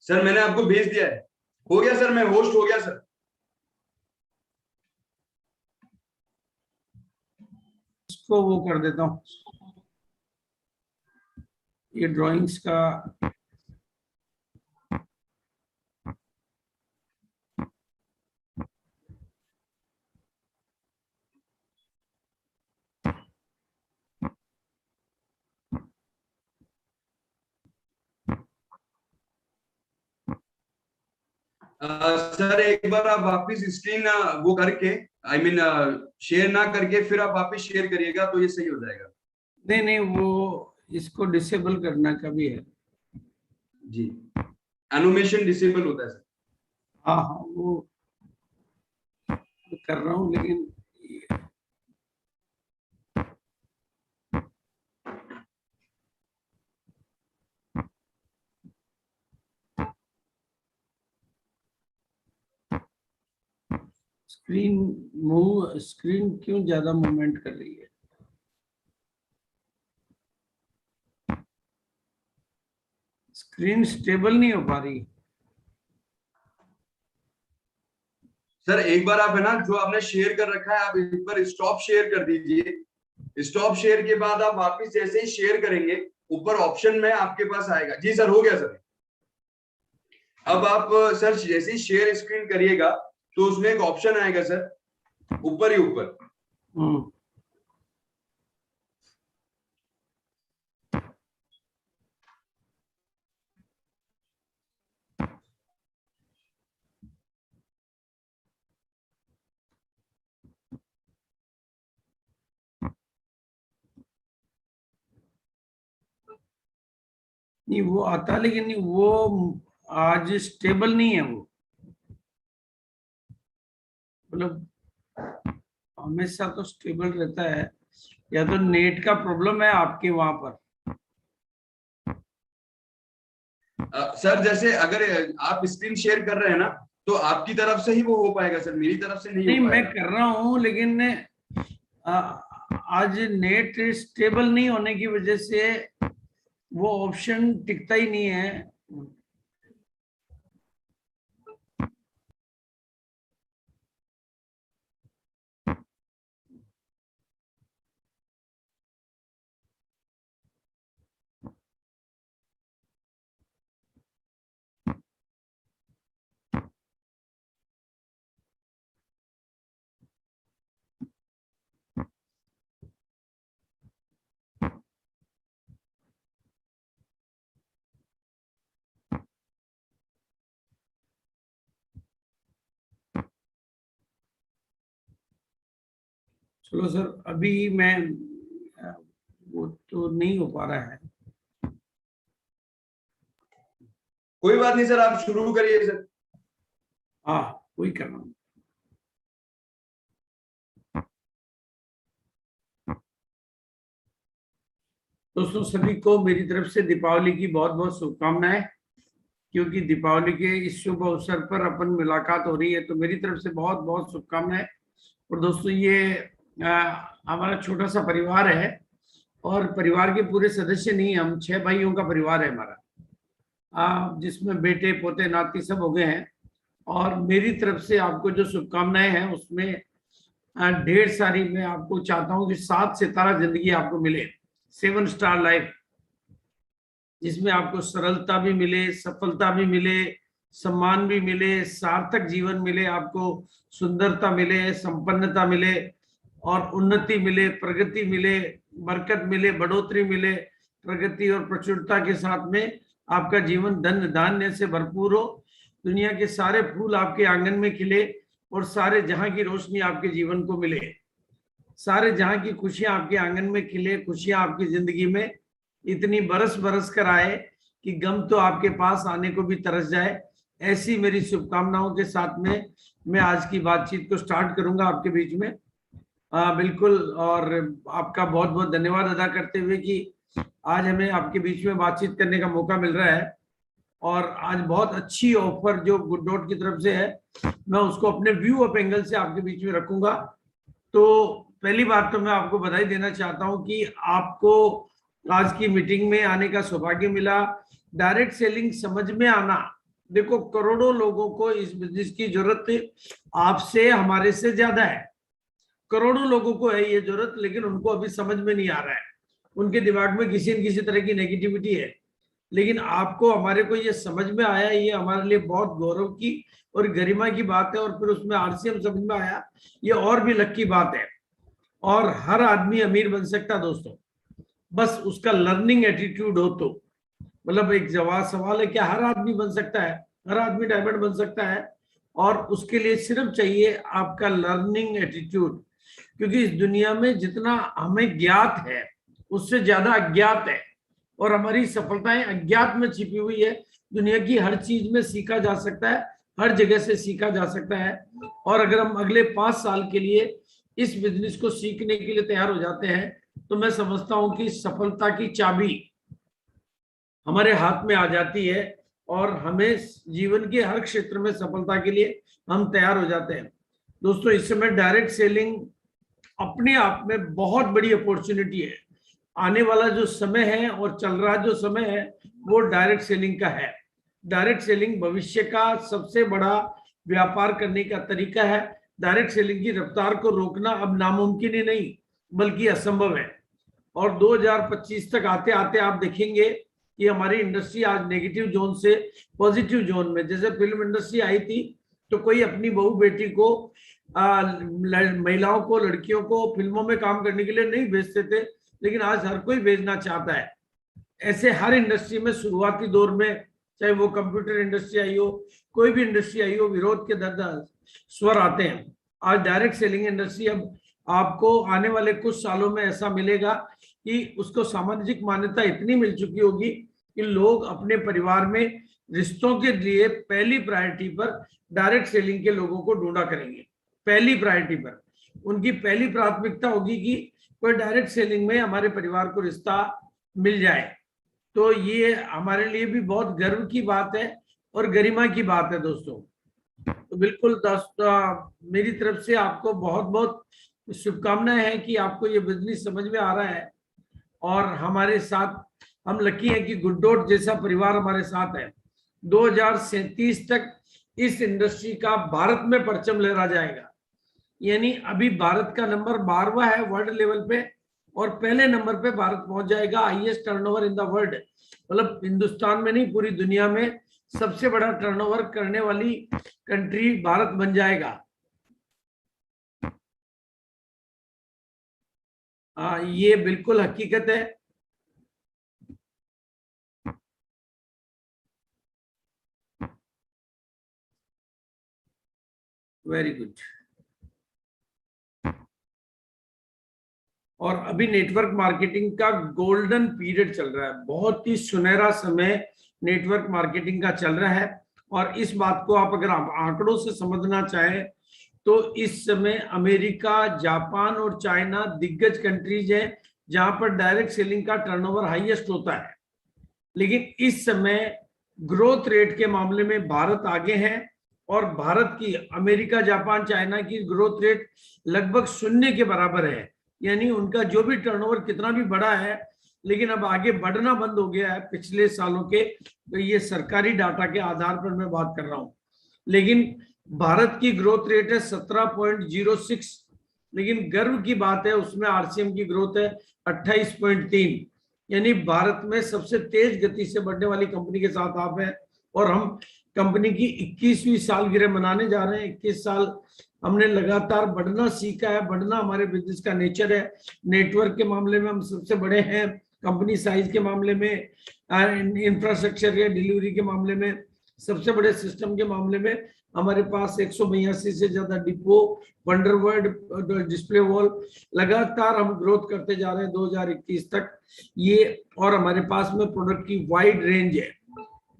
सर मैंने आपको भेज दिया है। हो गया सर, मैं होस्ट हो गया सर। इसको वो कर देता हूँ, ये ड्राइंग्स का। सर एक बार आप वापिस स्क्रीन वो करके, आई मीन शेयर ना करके फिर आप वापिस शेयर करिएगा तो ये सही हो जाएगा। नहीं नहीं, वो इसको डिसेबल करना का भी है। जी, एनिमेशन डिसेबल होता है सर। हाँ हाँ, वो कर रहा हूँ, लेकिन स्क्रीन क्यों ज्यादा मूवमेंट कर रही है? स्क्रीन स्टेबल नहीं हो पा रही। सर एक बार आप है ना, जो आपने शेयर कर रखा है आप एक बार स्टॉप शेयर कर दीजिए। स्टॉप शेयर के बाद आप वापस जैसे ही शेयर करेंगे ऊपर ऑप्शन में आपके पास आएगा। जी सर, हो गया सर। अब आप सर जैसे ही शेयर स्क्रीन करिएगा तो उसमें एक ऑप्शन आएगा सर, ऊपर ही ऊपर। हम्म। नहीं, वो आता, लेकिन नहीं, वो आज स्टेबल नहीं है वो, मतलब हमेशा तो स्टेबल रहता है, या तो नेट का प्रॉब्लम है आपके वहां पर। सर जैसे अगर आप स्क्रीन शेयर कर रहे हैं ना तो आपकी तरफ से ही वो हो पाएगा सर, मेरी तरफ से नहीं नहीं, हो मैं पाएगा। कर रहा हूँ, लेकिन आ, आज नेट स्टेबल नहीं होने की वजह से वो ऑप्शन टिकता ही नहीं है। चलो सर, अभी मैं वो तो नहीं हो पा रहा है। कोई बात नहीं सर, आप शुरू करिए सर। हाँ, वही करना। दोस्तों, सभी को मेरी तरफ से दीपावली की बहुत बहुत शुभकामनाएं। क्योंकि दीपावली के इस शुभ अवसर पर अपन मुलाकात हो रही है, तो मेरी तरफ से बहुत बहुत शुभकामनाएं। और दोस्तों, ये हमारा छोटा सा परिवार है, और परिवार के पूरे सदस्य नहीं, हम 6 भाइयों का परिवार है हमारा, जिसमें बेटे पोते नाती सब हो गए हैं। और मेरी तरफ से आपको जो शुभकामनाएं हैं उसमें ढेर सारी मैं आपको चाहता हूं कि 7 सितारा जिंदगी आपको मिले, 7 स्टार लाइफ, जिसमें आपको सरलता भी मिले, सफलता भी मिले, सम्मान भी मिले, सार्थक जीवन मिले, आपको सुंदरता मिले, संपन्नता मिले, और उन्नति मिले, प्रगति मिले, बरकत मिले, बढ़ोतरी मिले, प्रगति और प्रचुरता के साथ में आपका जीवन धन धान्य से भरपूर हो, दुनिया के सारे फूल आपके आंगन में खिले, और सारे जहां की रोशनी आपके जीवन को मिले, सारे जहां की खुशियां आपके आंगन में खिले, खुशियां आपकी जिंदगी में इतनी बरस बरस कर आए कि गम तो आपके पास आने को भी तरस जाए। ऐसी मेरी शुभकामनाओं के साथ में मैं आज की बातचीत को स्टार्ट करूंगा आपके बीच में। बिल्कुल, और आपका बहुत बहुत धन्यवाद अदा करते हुए कि आज हमें आपके बीच में बातचीत करने का मौका मिल रहा है। और आज बहुत अच्छी ऑफर जो गुड डॉट की तरफ से है, मैं उसको अपने व्यू ऑफ एंगल से आपके बीच में रखूंगा। तो पहली बात तो मैं आपको बधाई देना चाहता हूं कि आपको आज की मीटिंग में आने का सौभाग्य मिला। डायरेक्ट सेलिंग समझ में आना, देखो करोड़ों लोगों को इस बिजनेस की जरूरत आपसे हमारे से ज्यादा है। करोड़ों लोगों को है ये जरूरत, लेकिन उनको अभी समझ में नहीं आ रहा है, उनके दिमाग में किसी न किसी तरह की नेगेटिविटी है। लेकिन आपको हमारे को ये समझ में आया, ये हमारे लिए बहुत गौरव की और गरिमा की बात है। और फिर उसमें आरसीएम समझ में आया, ये और भी लक की बात है। और हर आदमी अमीर बन सकता है दोस्तों, बस उसका लर्निंग एटीट्यूड हो तो। मतलब एक जवाब सवाल है, क्या हर आदमी बन सकता है? हर आदमी डायमंड बन सकता है, और उसके लिए सिर्फ चाहिए आपका लर्निंग एटीट्यूड। क्योंकि इस दुनिया में जितना हमें ज्ञात है उससे ज्यादा अज्ञात है, और हमारी सफलताएं अज्ञात में छिपी हुई है। दुनिया की हर चीज में सीखा जा सकता है, हर जगह से सीखा जा सकता है। और अगर हम अगले 5 साल के लिए इस बिजनेस को सीखने के लिए तैयार हो जाते हैं, तो मैं समझता हूं कि सफलता की चाबी हमारे हाथ में आ जाती है, और हमें जीवन के हर क्षेत्र में सफलता के लिए हम तैयार हो जाते हैं। दोस्तों, इस समय डायरेक्ट सेलिंग अपने आप में बहुत बड़ी अपॉर्चुनिटी है। आने वाला जो समय है और चल रहा जो समय है वो डायरेक्ट सेलिंग का है। डायरेक्ट सेलिंग भविष्य का सबसे बड़ा व्यापार करने का तरीका है। डायरेक्ट सेलिंग की रफ्तार को रोकना अब नामुमकिन ही नहीं बल्कि असंभव है। और 2025 तक आते आते आप देखेंगे कि हमारी इंडस्ट्री आज नेगेटिव जोन से पॉजिटिव जोन में, जैसे फिल्म इंडस्ट्री आई थी तो कोई अपनी बहू बेटी को महिलाओं को, लड़कियों को फिल्मों में काम करने के लिए नहीं भेजते थे, लेकिन आज हर कोई भेजना चाहता है। ऐसे हर इंडस्ट्री में शुरुआती दौर में, चाहे वो कंप्यूटर इंडस्ट्री आई हो, कोई भी इंडस्ट्री आई हो, विरोध के दर्द स्वर आते हैं। आज डायरेक्ट सेलिंग इंडस्ट्री अब आपको आने वाले कुछ सालों में ऐसा मिलेगा कि उसको सामाजिक मान्यता इतनी मिल चुकी होगी कि लोग अपने परिवार में रिश्तों के लिए पहली प्रायोरिटी पर डायरेक्ट सेलिंग के लोगों को ढूंढा करेंगे। पहली प्रायोरिटी पर उनकी पहली प्राथमिकता होगी कि कोई डायरेक्ट सेलिंग में हमारे परिवार को रिश्ता मिल जाए। तो ये हमारे लिए भी बहुत गर्व की बात है और गरिमा की बात है दोस्तों। तो बिल्कुल दोस्तों, मेरी तरफ से आपको बहुत बहुत शुभकामनाएं हैं कि आपको ये बिजनेस समझ में आ रहा है, और हमारे साथ हम लकी हैं कि गुड डॉट जैसा परिवार हमारे साथ है। 2037 तक इस इंडस्ट्री का भारत में परचम लहरा जाएगा। यानी अभी भारत का नंबर 12वां है वर्ल्ड लेवल पे, और पहले नंबर पे भारत पहुंच जाएगा, highest turnover in the world. मतलब हिंदुस्तान में नहीं, पूरी दुनिया में सबसे बड़ा टर्नओवर करने वाली कंट्री भारत बन जाएगा। ये बिल्कुल हकीकत है। Very good. और अभी नेटवर्क मार्केटिंग का गोल्डन पीरियड चल रहा है, बहुत ही सुनहरा समय नेटवर्क मार्केटिंग का चल रहा है। और इस बात को आप अगर आप आंकड़ों से समझना चाहें तो इस समय अमेरिका, जापान और चाइना दिग्गज कंट्रीज है जहां पर डायरेक्ट सेलिंग का टर्नओवर हाईएस्ट होता है। लेकिन इस समय ग्रोथ रेट के मामले में भारत आगे है और भारत की अमेरिका, जापान, चाइना की ग्रोथ रेट लगभग 0 के बराबर है। यानी उनका जो भी टर्नओवर कितना भी बड़ा है लेकिन अब आगे बढ़ना बंद हो गया है पिछले सालों के, तो ये सरकारी डाटा के आधार पर मैं बात कर रहा हूं। लेकिन भारत की ग्रोथ रेट है 17.06, लेकिन गर्व की बात है उसमें आरसीएम की ग्रोथ है 28.3। यानी भारत में सबसे तेज गति से बढ़ने वाली कंपनी के साथ आप हैं। और हम कंपनी की 21वीं सालगिरह मनाने जा रहे हैं। 21 साल हमने लगातार बढ़ना सीखा है, बढ़ना हमारे बिजनेस का नेचर है। नेटवर्क के मामले में हम सबसे बड़े हैं, कंपनी साइज के मामले में, इंफ्रास्ट्रक्चर या डिलीवरी के मामले में, सबसे बड़े सिस्टम के मामले में हमारे पास 182 से ज्यादा डिपो, वंडरवर्ल्ड, डिस्प्ले वॉल, लगातार हम ग्रोथ करते जा रहे हैं 2021 तक ये। और हमारे पास में प्रोडक्ट की वाइड रेंज है,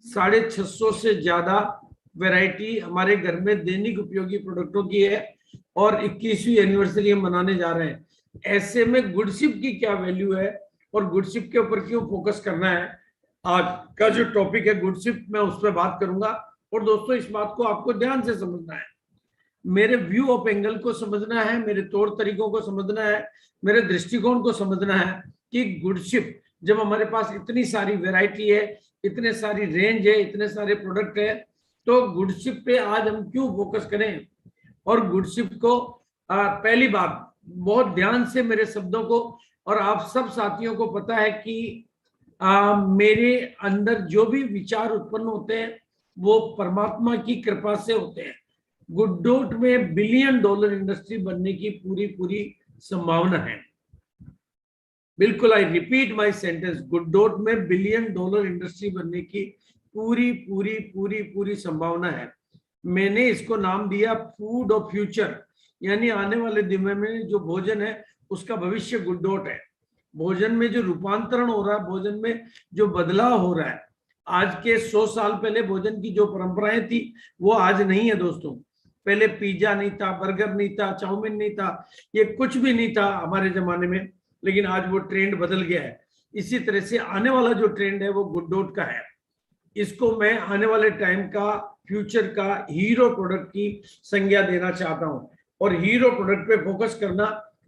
650 से ज्यादा वैरायटी हमारे घर में दैनिक उपयोगी प्रोडक्टों की है और 21वीं एनिवर्सरी हम मनाने जा रहे हैं। ऐसे में गुडशिप की क्या वैल्यू है और गुडशिप के ऊपर क्यों फोकस करना है, आज का जो टॉपिक है गुडशिप, मैं उस पर बात करूंगा। और दोस्तों इस बात को आपको ध्यान से समझना है, मेरे व्यू ऑफ एंगल को समझना है, मेरे तौर तरीकों को समझना है, मेरे दृष्टिकोण को समझना है कि गुडशिप जब हमारे पास इतनी सारी वैरायटी है, इतने सारी रेंज है, इतने सारे प्रोडक्ट है, तो गुडशिप पे आज हम क्यों फोकस करें। और गुडशिप को पहली बात, बहुत ध्यान से मेरे शब्दों को, और आप सब साथियों को पता है कि मेरे अंदर जो भी विचार उत्पन्न होते हैं वो परमात्मा की कृपा से होते हैं। गुडडॉट में $1 बिलियन इंडस्ट्री बनने की पूरी संभावना है। बिल्कुल, I repeat my sentence, GoodDot में $1 बिलियन इंडस्ट्री बनने की पूरी संभावना है। मैंने इसको नाम दिया फूड ऑफ फ्यूचर, यानी आने वाले दिनों में जो भोजन है उसका भविष्य गुडडॉट है। भोजन में जो रूपांतरण हो रहा है, भोजन में जो बदलाव हो रहा है, आज के 100 साल पहले भोजन की जो परंपराएं थी वो आज नहीं है दोस्तों। पहले पिज्जा नहीं था, बर्गर नहीं था, चाउमीन नहीं था, ये कुछ भी नहीं था हमारे जमाने में, लेकिन आज वो ट्रेंड बदल गया है। इसी तरह से आने वाला जो ट्रेंड है वो गुडडॉट का है। इसको मैं आने वाले टाइम का, फ्यूचर का हीरो प्रोडक्ट की संज्ञा देना चाहता हूं और हीरो प्रोडक्ट पे फोकस करना।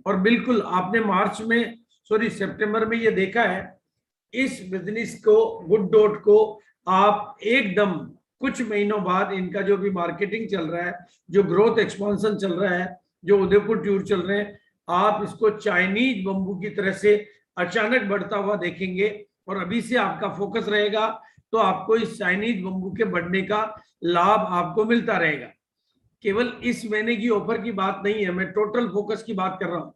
और बिल्कुल आपने सितंबर में ये देखा है, इस बिजनेस को, गुडडॉट को आप एकदम कुछ महीनों बाद इनका जो भी मार्केटिंग चल रहा है, जो ग्रोथ एक्सपांशन चल रहा है, जो उदयपुर टूर चल रहे हैं, आप इसको चाइनीज बम्बू की तरह से अचानक बढ़ता हुआ देखेंगे। और अभी से आपका फोकस रहेगा तो आपको इस चाइनीज बम्बू के बढ़ने का लाभ आपको मिलता रहेगा। केवल इस महीने की ऑफर की बात नहीं है, मैं टोटल फोकस की बात कर रहा हूं।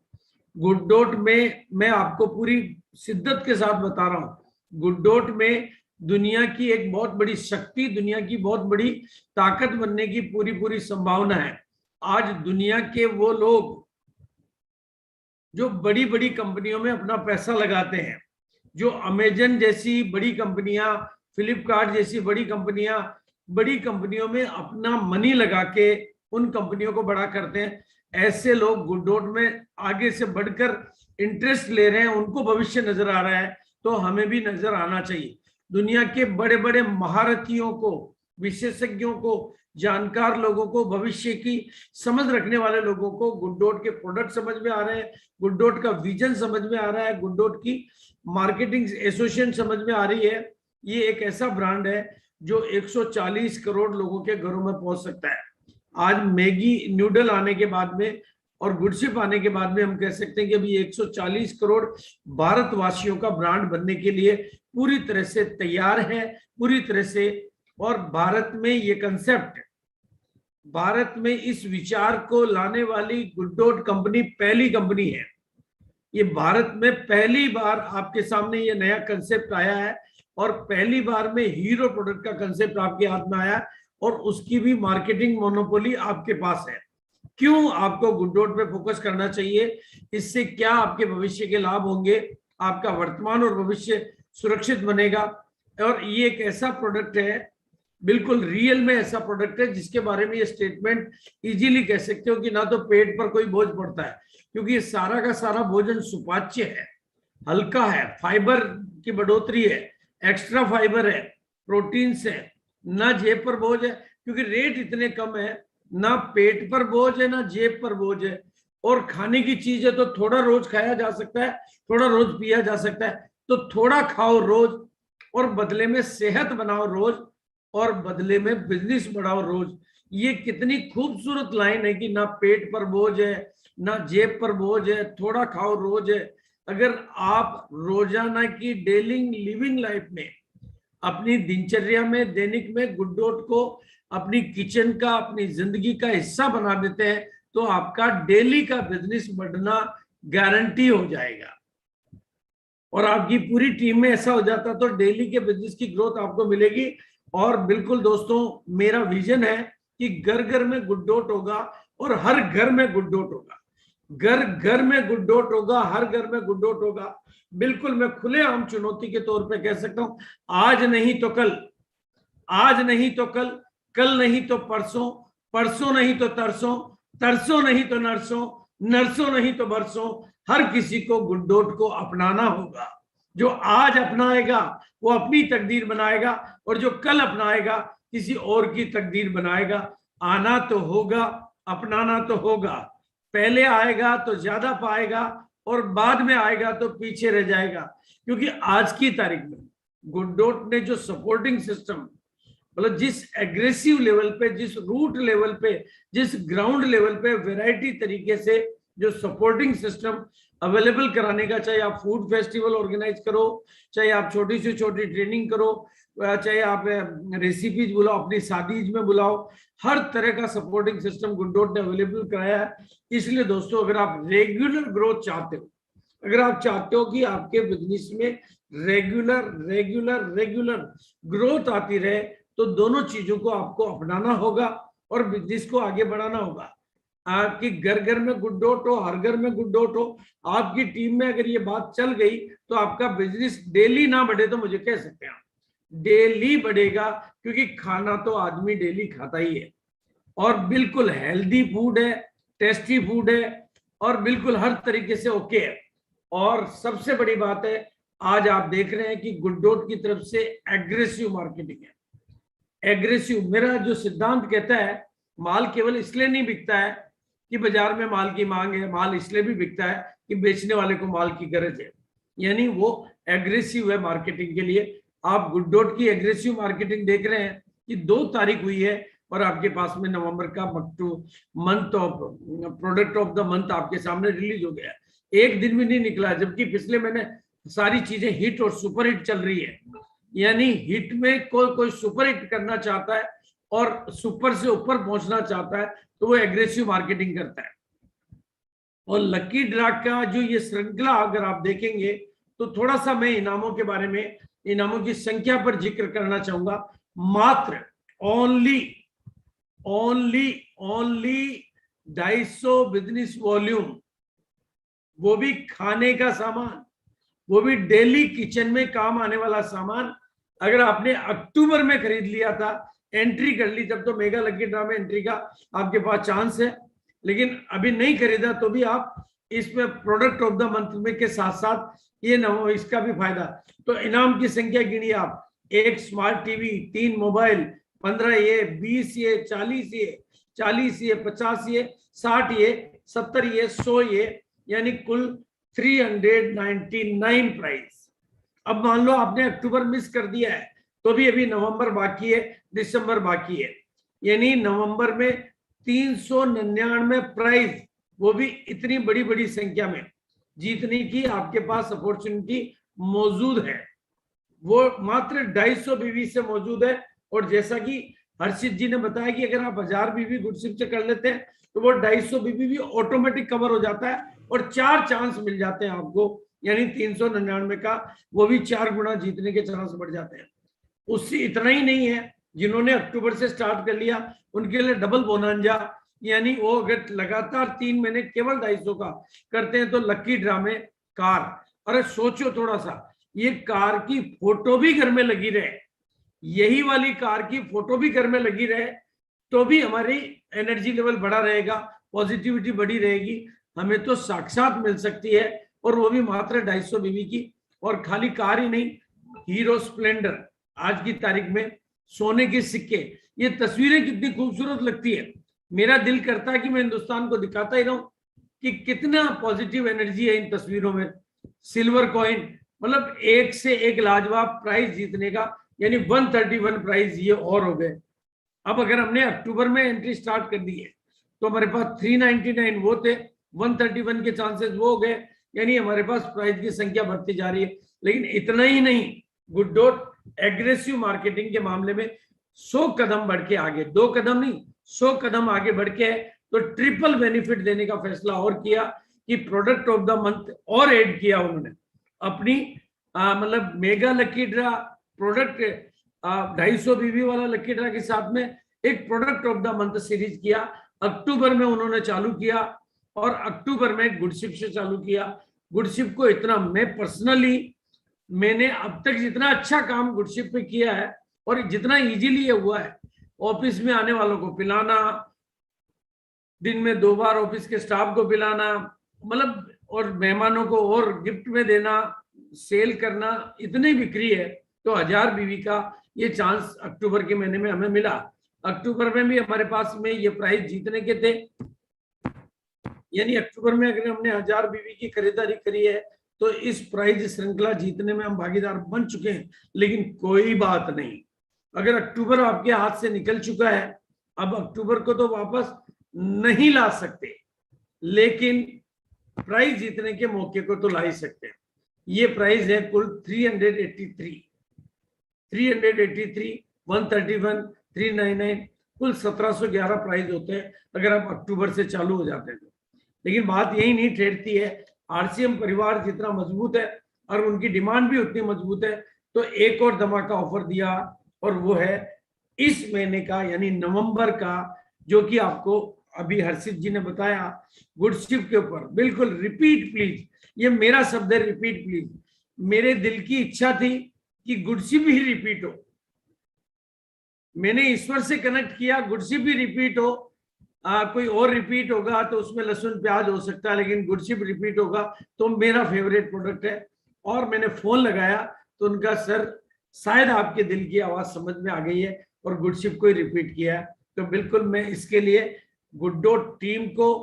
गुडडॉट में मैं आपको पूरी शिद्दत के साथ बता रहा हूं, गुडडॉट में दुनिया की एक बहुत बड़ी शक्ति, दुनिया की बहुत बड़ी ताकत बनने की पूरी संभावना है। आज दुनिया के वो लोग जो बड़ी कंपनियों में अपना पैसा लगाते हैं, जो अमेजन जैसी बड़ी कंपनियां, फ्लिपकार्ट जैसी बड़ी कंपनियों में अपना मनी लगा के उन कंपनियों को बड़ा करते हैं, ऐसे लोग गुडडॉट में आगे से बढ़कर इंटरेस्ट ले रहे हैं। उनको भविष्य नजर आ रहा है तो हमें भी नजर आना चाहिए। दुनिया के बड़े महारथियों को, विशेषज्ञों को, जानकार लोगों को, भविष्य की समझ रखने वाले लोगों को गुडडॉट के प्रोडक्ट समझ में आ रहे हैं, गुडडॉट का विजन समझ में आ रहा है, गुडडॉट की मार्केटिंग एसोसिएशन समझ में आ रही है। ये एक ऐसा ब्रांड है जो 140 करोड़ लोगों के घरों में पहुंच सकता है। आज मैगी नूडल आने के बाद में और गुडशिप आने के बाद में हम कह सकते हैं कि अभी 140 करोड़ भारतवासियों का ब्रांड बनने के लिए पूरी तरह से तैयार है, पूरी तरह से। और भारत में ये कंसेप्ट, भारत में इस विचार को लाने वाली गुडडॉट कंपनी पहली कंपनी है। ये भारत में पहली बार आपके सामने ये नया कंसेप्ट आया है और पहली बार में हीरो प्रोडक्ट का कंसेप्ट आपके हाथ में आया और उसकी भी मार्केटिंग मोनोपोली आपके पास है। क्यों आपको गुड्डोट पे फोकस करना चाहिए, इससे क्या आपके भविष्य के लाभ होंगे, आपका वर्तमान और भविष्य सुरक्षित बनेगा। और ये एक ऐसा प्रोडक्ट है, बिल्कुल रियल में ऐसा प्रोडक्ट है जिसके बारे में ये स्टेटमेंट इजीली कह सकते हो कि ना तो पेट पर कोई बोझ पड़ता है, क्योंकि ये सारा का सारा भोजन सुपाच्य है, हल्का है, फाइबर की बढ़ोतरी है, एक्स्ट्रा फाइबर है, प्रोटीन्स है, ना जेब पर बोझ है, क्योंकि रेट इतने कम है, ना पेट पर बोझ है ना जेब पर बोझ है। और खाने की चीज है तो थोड़ा रोज खाया जा सकता है, थोड़ा रोज पिया जा सकता है, तो थोड़ा खाओ रोज और बदले में सेहत बनाओ रोज और बदले में बिजनेस बढ़ाओ रोज। ये कितनी खूबसूरत लाइन है कि ना पेट पर बोझ है ना जेब पर बोझ है, थोड़ा खाओ रोज है। अगर आप रोजाना की डेली लिविंग लाइफ में, अपनी दिनचर्या में, दैनिक में गुड्डोट को अपनी किचन का, अपनी जिंदगी का हिस्सा बना देते हैं, तो आपका डेली का बिजनेस बढ़ना गारंटी हो जाएगा। और आपकी पूरी टीम में ऐसा हो जाता तो डेली के बिजनेस की ग्रोथ आपको मिलेगी। और बिल्कुल दोस्तों, मेरा विजन है कि घर घर में गुड्डोट होगा और हर घर में गुड्डोट होगा, घर घर में गुड्डोट होगा, हर घर में गुड्डोट होगा। बिल्कुल मैं खुलेआम चुनौती के तौर पे कह सकता हूं, आज नहीं तो कल, आज नहीं तो कल, कल नहीं तो परसों, परसों नहीं तो तरसों, तरसों नहीं तो नरसों, नरसों नहीं तो बरसों, हर किसी को गुड्डोट को अपनाना होगा। जो आज अपनाएगा वो अपनी तकदीर बनाएगा, और जो कल अपनाएगा किसी और की तकदीर बनाएगा। आना तो होगा, अपनाना तो होगा। पहले आएगा तो ज्यादा पाएगा और बाद में आएगा तो पीछे रह जाएगा। क्योंकि आज की तारीख में गुड्डोट ने जो सपोर्टिंग सिस्टम, मतलब जिस एग्रेसिव लेवल पे, जिस रूट लेवल पे, जिस ग्राउंड लेवल पे वैरायटी तरीके से जो सपोर्टिंग सिस्टम अवेलेबल कराने का, चाहे आप फूड फेस्टिवल ऑर्गेनाइज करो, चाहे आप छोटी से छोटी ट्रेनिंग करो, चाहे आप रेसिपीज बुलाओ, अपनी शादीज में बुलाओ, हर तरह का सपोर्टिंग सिस्टम गुड्डोट ने अवेलेबल कराया है। इसलिए दोस्तों, अगर आप रेगुलर ग्रोथ चाहते हो, अगर आप चाहते हो कि आपके बिजनेस में रेगुलर रेगुलर रेगुलर ग्रोथ आती रहे, तो दोनों चीजों को आपको अपनाना होगा और बिजनेस को आगे बढ़ाना होगा। आपकी घर घर में गुड्डोट हो, हर घर में गुड्डोट हो, आपकी टीम में अगर ये बात चल गई तो आपका बिजनेस डेली ना बढ़े तो मुझे कह सकते हैं, डेली बढ़ेगा। क्योंकि खाना तो आदमी डेली खाता ही है, और बिल्कुल हेल्दी फूड है, टेस्टी फूड है, और बिल्कुल हर तरीके से ओके है। और सबसे बड़ी बात है, आज आप देख रहे हैं कि गुड्डोट की तरफ से एग्रेसिव मार्केटिंग है। एग्रेसिव, मेरा जो सिद्धांत कहता है, माल केवल इसलिए नहीं बिकता है कि बाजार में माल की मांग है, माल इसलिए भी बिकता है कि बेचने वाले को माल की गरज है, यानी वो एग्रेसिव है मार्केटिंग के लिए। आप गुड्डोट की एग्रेसिव मार्केटिंग देख रहे हैं कि 2 तारीख हुई है और आपके पास में नवंबर का month of product of the month आपके सामने रिलीज हो गया। एक दिन भी नहीं निकला, जबकि पिछले महीने सारी चीजें हिट और सुपर हिट चल रही है। यानी हिट में कोई सुपर हिट करना चाहता है और सुपर से ऊपर पहुंचना चाहता है तो वो एग्रेसिव मार्केटिंग करता है। और लकी ड्रा का जो ये श्रृंखला अगर आप देखेंगे तो थोड़ा सा मैं इनामों के बारे में, इनामों की संख्या पर जिक्र करना चाहूंगा। मात्र ओनली 250 बिजनेस वॉल्यूम, वो भी खाने का सामान, वो भी डेली किचन में काम आने वाला सामान। अगर आपने अक्टूबर में खरीद लिया था, एंट्री कर ली, तब तो मेगा लकी ड्रा में एंट्री का आपके पास चांस है, लेकिन अभी नहीं खरीदा तो भी आप इसमें प्रोडक्ट ऑफ द मंथ में के साथ साथ ये इसका भी फायदा। तो इनाम की संख्या गिनिए आप, 1 स्मार्ट टीवी, 3 मोबाइल, 15 ये, 20 ये, 40 ये, 40 ये, 50 ये, 60 ये, 70 ये, 100 ये, यानी कुल 399 प्राइस। अब मान लो आपने अक्टूबर मिस कर दिया है तो भी अभी नवंबर बाकी है, दिसंबर बाकी है, यानी नवंबर में 399 प्राइज, वो भी इतनी बड़ी बड़ी संख्या में जीतने की आपके पास अपॉर्चुनिटी मौजूद है। वो मात्र 250 बीवी से मौजूद है। और जैसा कि हर्षित जी ने बताया कि अगर आप 1000 बीवी गुडशिप से कर लेते हैं तो वो 250 बीवी भी ऑटोमेटिक कवर हो जाता है और 4 चांस मिल जाते हैं आपको, यानी 399 का वो भी 4 गुना जीतने के चांस बढ़ जाते हैं। उससे इतना ही नहीं है, जिन्होंने अक्टूबर से स्टार्ट कर लिया उनके लिए डबल बोनांजा, यानी वो अगर लगातार 3 महीने केवल 250 का करते हैं तो लकी ड्रा में कार। अरे सोचो थोड़ा सा, ये कार की फोटो भी घर में लगी रहे, यही वाली कार की फोटो भी घर में लगी रहे, तो भी हमारी एनर्जी लेवल बढ़ा रहेगा, पॉजिटिविटी बढ़ी रहेगी, हमें तो साक्षात मिल सकती है, और वो भी मात्र 250 बीवी की। और खाली कार ही नहीं, हीरो स्प्लेंडर आज की तारीख में, सोने के सिक्के, ये तस्वीरें कितनी खूबसूरत लगती है। मेरा दिल करता है कि मैं हिंदुस्तान को दिखाता ही रहूं कि कितना पॉजिटिव एनर्जी है इन तस्वीरों में। सिल्वर कॉइन, मतलब एक से एक लाजवाब प्राइज जीतने का, यानी 131 प्राइज ये और हो गए। अब अगर हमने अक्टूबर में एंट्री स्टार्ट कर दी है तो हमारे पास 399 वो थे, 131 के चांसेस वो हो गए, यानी हमारे पास प्राइज की संख्या बढ़ती जा रही है। लेकिन इतना ही नहीं, गुड डॉट एग्रेसिव मार्केटिंग के मामले में 100 कदम बढ़ के आगे, 2 कदम नहीं 100 कदम आगे बढ़ के, तो ट्रिपल बेनिफिट देने का फैसला और किया कि प्रोडक्ट ऑफ द मंथ और ऐड किया उन्होंने अपनी, मतलब मेगा लकी ड्रा प्रोडक्ट, 250 बीवी वाला लकी ड्रा के साथ में एक product of the month series किया। अक्टूबर में उन्होंने चालू किया, और अक्टूबर में गुडशिप से चालू किया। गुडशिप को इतना मैं पर्सनली, मैंने अब तक जितना अच्छा काम गुडशिप पे किया है और जितना इजीली ये हुआ है, ऑफिस में आने वालों को पिलाना, दिन में 2 बार ऑफिस के स्टाफ को पिलाना, मतलब, और मेहमानों को और गिफ्ट में देना, सेल करना, इतनी बिक्री है। तो 1000 बीवी का ये चांस अक्टूबर के महीने में हमें मिला। अक्टूबर में भी हमारे पास में ये प्राइस जीतने के थे, यानी अक्टूबर में अगर हमने 1000 बीवी की खरीदारी करी है तो इस प्राइज श्रृंखला जीतने में हम भागीदार बन चुके हैं। लेकिन कोई बात नहीं, अगर अक्टूबर आपके हाथ से निकल चुका है, अब अक्टूबर को तो वापस नहीं ला सकते, लेकिन प्राइज जीतने के मौके को तो ला ही सकते हैं। ये प्राइस है कुल 383, 131, 399, कुल 1711 प्राइज होते हैं अगर आप अक्टूबर से चालू हो जाते हैं तो। लेकिन बात यही नहीं ठहरती है, आरसीएम परिवार जितना मजबूत है और उनकी डिमांड भी उतनी मजबूत है, तो एक और धमाका ऑफर दिया, और वो है इस महीने का, यानी नवंबर का, जो कि आपको अभी हर्षित जी ने बताया गुडशिप के ऊपर। बिल्कुल रिपीट प्लीज, ये मेरा शब्द है, रिपीट प्लीज। मेरे दिल की इच्छा थी कि गुडशिप ही रिपीट हो, मैंने ईश्वर से कनेक्ट किया, गुडशिप ही रिपीट हो। कोई और रिपीट होगा तो उसमें लहसुन प्याज हो सकता है, लेकिन गुडशिप रिपीट होगा तो मेरा फेवरेट प्रोडक्ट है। और मैंने फोन लगाया तो उनका, सर शायद आपके दिल की आवाज समझ में आ गई है और गुडशिप को ही रिपीट किया है। तो बिल्कुल मैं इसके लिए गुड डॉट टीम को,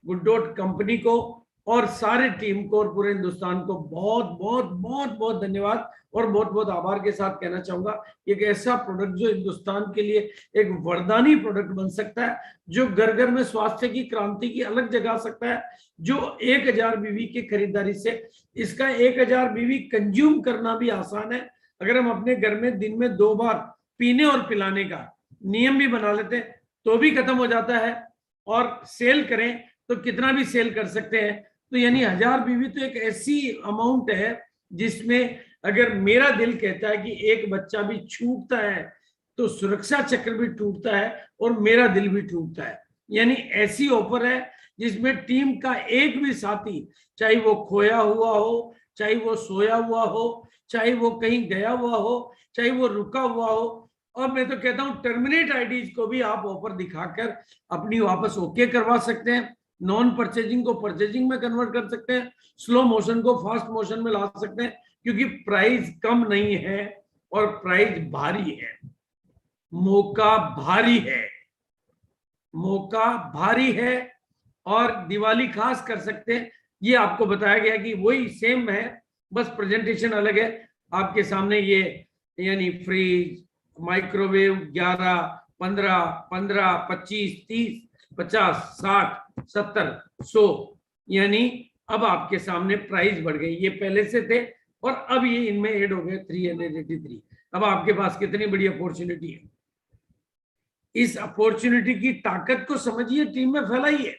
गुड डॉट कंपनी को और सारे टीम को और पूरे हिंदुस्तान को बहुत बहुत बहुत बहुत धन्यवाद और बहुत बहुत आभार के साथ कहना चाहूंगा। एक ऐसा प्रोडक्ट जो हिंदुस्तान के लिए एक वरदानी प्रोडक्ट बन सकता है, जो घर घर में स्वास्थ्य की क्रांति की अलग जगा सकता है, जो 1000 बीवी की खरीदारी से, इसका 1000 बीवी कंज्यूम करना भी आसान है। अगर हम अपने घर में दिन में 2 बार पीने और पिलाने का नियम भी बना लेते हैं तो भी खत्म हो जाता है, और सेल करें तो कितना भी सेल कर सकते हैं। तो यानी 1000 बीवी तो एक ऐसी अमाउंट है जिसमें अगर मेरा दिल कहता है कि एक बच्चा भी छूटता है तो सुरक्षा चक्र भी टूटता है और मेरा दिल भी टूटता है। यानी ऐसी ऑफर है जिसमें टीम का एक भी साथी, चाहे वो खोया हुआ हो, चाहे वो सोया हुआ हो, चाहे वो कहीं गया हुआ हो, चाहे वो रुका हुआ हो, और मैं तो कहता हूं टर्मिनेट आईडीज को भी आप ऑफर दिखाकर अपनी वापस ओके करवा सकते हैं। नॉन परचेजिंग को परचेजिंग में कन्वर्ट कर सकते हैं, स्लो मोशन को फास्ट मोशन में ला सकते हैं, क्योंकि प्राइस कम नहीं है और प्राइस भारी है, मौका भारी है, मौका भारी है। और दिवाली खास कर सकते हैं, ये आपको बताया गया कि वही सेम है, बस प्रेजेंटेशन अलग है। आपके सामने ये यानी फ्रिज, माइक्रोवेव 11, 15, 15, 25, 30, 50, 60, 70, 100, यानी अब आपके सामने प्राइस बढ़ गई। ये पहले से थे और अब ये इनमें ऐड हो गए 383। अब आपके पास कितनी बड़ी अपॉर्चुनिटी है, इस अपॉर्चुनिटी की ताकत को समझिए, टीम में फैलाइए।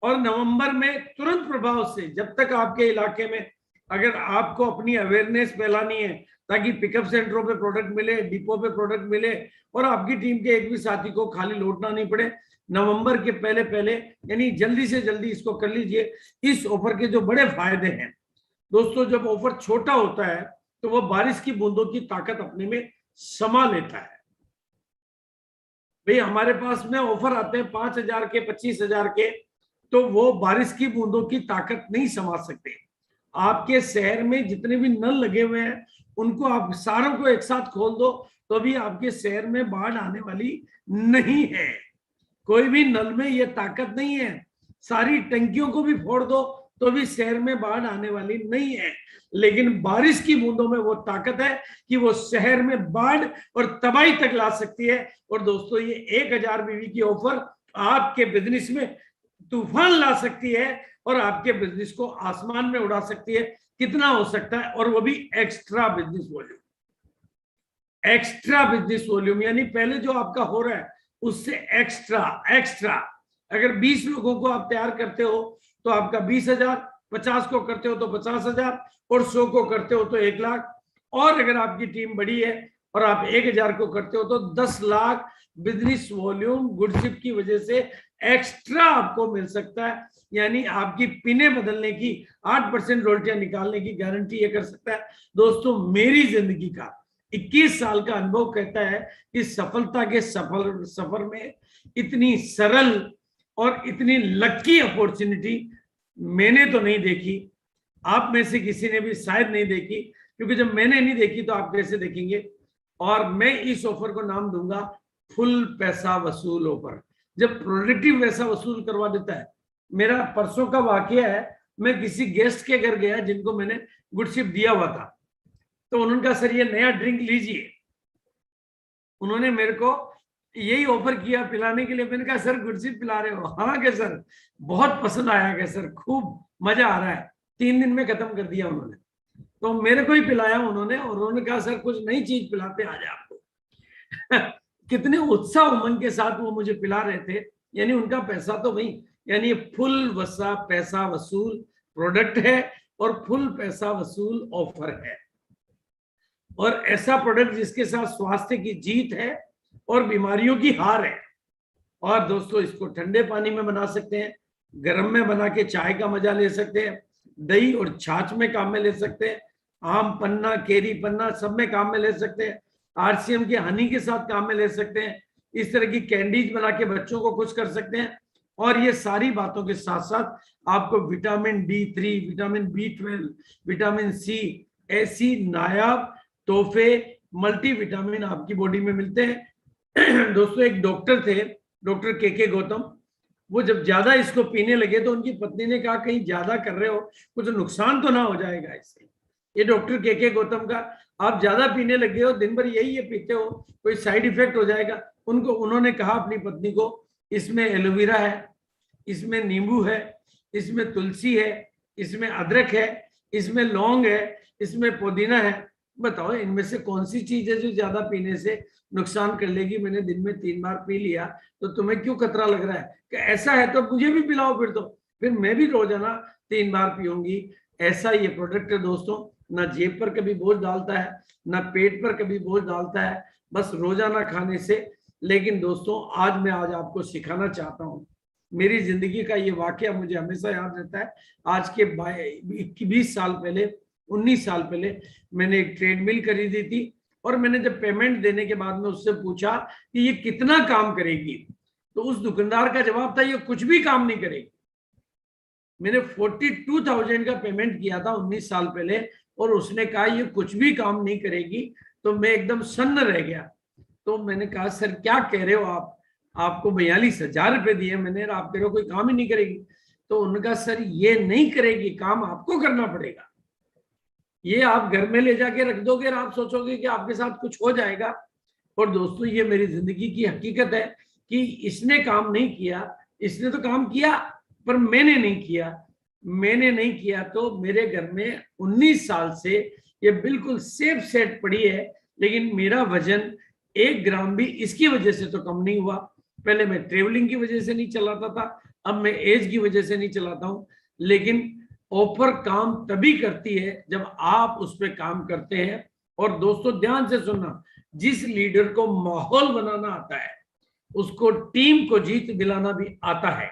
और नवंबर में तुरंत प्रभाव से, जब तक आपके इलाके में अगर आपको अपनी अवेयरनेस फैलानी है ताकि पिकअप सेंटरों पे प्रोडक्ट मिले, डिपो पे प्रोडक्ट मिले और आपकी टीम के एक भी साथी को खाली लौटना नहीं पड़े, नवंबर के पहले पहले, यानी जल्दी से जल्दी इसको कर लीजिए। इस ऑफर के जो बड़े फायदे हैं दोस्तों, जब ऑफर छोटा होता है तो वो बारिश की बूंदों की ताकत अपने में समा लेता है। भाई हमारे पास में ऑफर आते हैं 5,000 के, 25,000 के, तो वो बारिश की बूंदों की ताकत नहीं समा सकते। आपके शहर में जितने भी नल लगे हुए हैं उनको आप सारों को एक साथ खोल दो तो भी आपके शहर में बाढ़ आने वाली नहीं है। कोई भी नल में ये ताकत नहीं है। सारी टंकियों को भी फोड़ दो तो भी शहर में बाढ़ आने वाली नहीं है। लेकिन बारिश की बूंदों में वो ताकत है कि वो शहर में बाढ़ और तबाही तक ला सकती है। और दोस्तों ये 1,000 बीवी की ऑफर आपके बिजनेस में तूफान ला सकती है और आपके बिजनेस को आसमान में उड़ा सकती है। कितना हो सकता है, और वो भी extra business volume. Extra business volume यानी पहले जो आपका हो रहा है उससे एक्स्ट्रा। अगर 20 लोगों को आप तैयार करते हो तो आपका 20,000, 50 को करते हो तो 50,000 और 100 को करते हो तो 1 लाख। और अगर आपकी टीम बड़ी है और आप 1,000 को करते हो तो 10 लाख बिजनेस वॉल्यूम गुडशिप की वजह से एक्स्ट्रा आपको मिल सकता है। यानी आपकी पिने बदलने की 8% रोल्टियां निकालने की गारंटी ये कर सकता है। दोस्तों मेरी जिंदगी का 21 साल का अनुभव कहता है कि सफलता के सफर में इतनी सरल और इतनी लकी अपॉर्चुनिटी मैंने तो नहीं देखी, आप में से किसी ने भी शायद नहीं देखी, क्योंकि जब मैंने नहीं देखी तो आप कैसे देखेंगे। और मैं इस ऑफर को नाम दूंगा फुल पैसा वसूल ऑफर। जब प्रोडक्टिव पैसा वसूल करवा देता है। मेरा परसों का वाकया है, मैं किसी गेस्ट के घर गया जिनको मैंने गुडशिप दिया हुआ था, तो उन्होंने कहा सर ये नया ड्रिंक लीजिए। उन्होंने मेरे को यही ऑफर किया पिलाने के लिए। मैंने कहा सर गुडशिप पिला रहे हो? हाँ क्या सर, बहुत पसंद आया क्या सर, खूब मजा आ रहा है। 3 दिन में खत्म कर दिया उन्होंने। तो मेरे को ही पिलाया उन्होंने और उन्होंने कहा सर कुछ नई चीज पिलाते आज आपको। कितने उत्साह उमंग के साथ वो मुझे पिला रहे थे। यानी उनका पैसा तो वही, यानी फुल पैसा वसूल प्रोडक्ट है और फुल पैसा वसूल ऑफर है। और ऐसा प्रोडक्ट जिसके साथ स्वास्थ्य की जीत है और बीमारियों की हार है। और दोस्तों इसको ठंडे पानी में बना सकते हैं, गर्म में बना के चाय का मजा ले सकते हैं, दही और छाछ में काम में ले सकते हैं, आम पन्ना, केरी पन्ना सब में काम में ले सकते हैं, RCM के हनी के साथ काम में ले सकते हैं। इस तरह की कैंडीज बना के बच्चों को खुश कर सकते हैं। और ये सारी बातों के साथ साथ आपको vitamin D3, vitamin B12, vitamin C, ऐसी नायाब तोहफे मल्टी विटामिन आपकी बॉडी में मिलते हैं। दोस्तों एक डॉक्टर थे, डॉक्टर के गौतम, वो जब ज्यादा इसको पीने लगे तो उनकी पत्नी ने कहा कहीं ज्यादा कर रहे हो, कुछ नुकसान तो ना हो जाएगा इससे। ये डॉक्टर के गौतम का, आप ज्यादा पीने लगे हो, दिन भर यही ये पीते हो, कोई साइड इफेक्ट हो जाएगा। उन्होंने कहा अपनी पत्नी को इसमें एलोवेरा है, इसमें नींबू है, इसमें तुलसी है, इसमें अदरक है, इसमें लौंग है, इसमें पुदीना है। बताओ इनमें से कौन सी चीज है जो ज्यादा पीने से नुकसान कर लेगी? मैंने दिन में 3 बार पी लिया तो तुम्हें क्यों खतरा लग रहा है? कि ऐसा है तो मुझे भी पिलाओ फिर मैं भी रोजाना 3 बार पीऊंगी। ऐसा ये प्रोडक्ट है दोस्तों, ना जेब पर कभी बोझ डालता है, ना पेट पर कभी बोझ डालता है, बस रोजाना खाने से। लेकिन दोस्तों आज आपको सिखाना चाहता हूँ, मेरी जिंदगी का ये वाकया मुझे हमेशा याद रहता है। आज के 20 साल पहले, 19 साल पहले मैंने एक ट्रेडमिल खरीदी थी और मैंने जब पेमेंट देने के बाद में उससे पूछा कि ये कितना काम करेगी, तो उस दुकानदार का जवाब था ये कुछ भी काम नहीं करेगी। मैंने 42,000 का पेमेंट किया था 19 साल पहले और उसने कहा ये कुछ भी काम नहीं करेगी। तो मैं एकदम सन्न रह गया। तो मैंने कहा सर क्या कह रहे हो आप, आपको 42,000 रुपए दिए मैंने, आप कह रहे हो कोई काम ही नहीं करेगी। तो उन्होंने कहा सर ये नहीं करेगी, काम आपको करना पड़ेगा। ये आप घर में ले जाके रख दोगे और आप सोचोगे कि आपके साथ कुछ हो जाएगा। और दोस्तों ये मेरी जिंदगी की हकीकत है कि इसने काम नहीं किया, इसने तो काम किया पर मैंने नहीं किया। तो मेरे घर में 19 साल से ये बिल्कुल सेफ सेट पड़ी है, लेकिन मेरा वजन 1 ग्राम भी इसकी वजह से तो कम नहीं हुआ। पहले मैं ट्रेवलिंग की वजह से नहीं चलाता था, अब मैं एज की वजह से नहीं चलाता हूं। लेकिन ऑफर काम तभी करती है जब आप उस पर काम करते हैं। और दोस्तों ध्यान से सुनना, जिस लीडर को माहौल बनाना आता है, उसको टीम को जीत दिलाना भी आता है।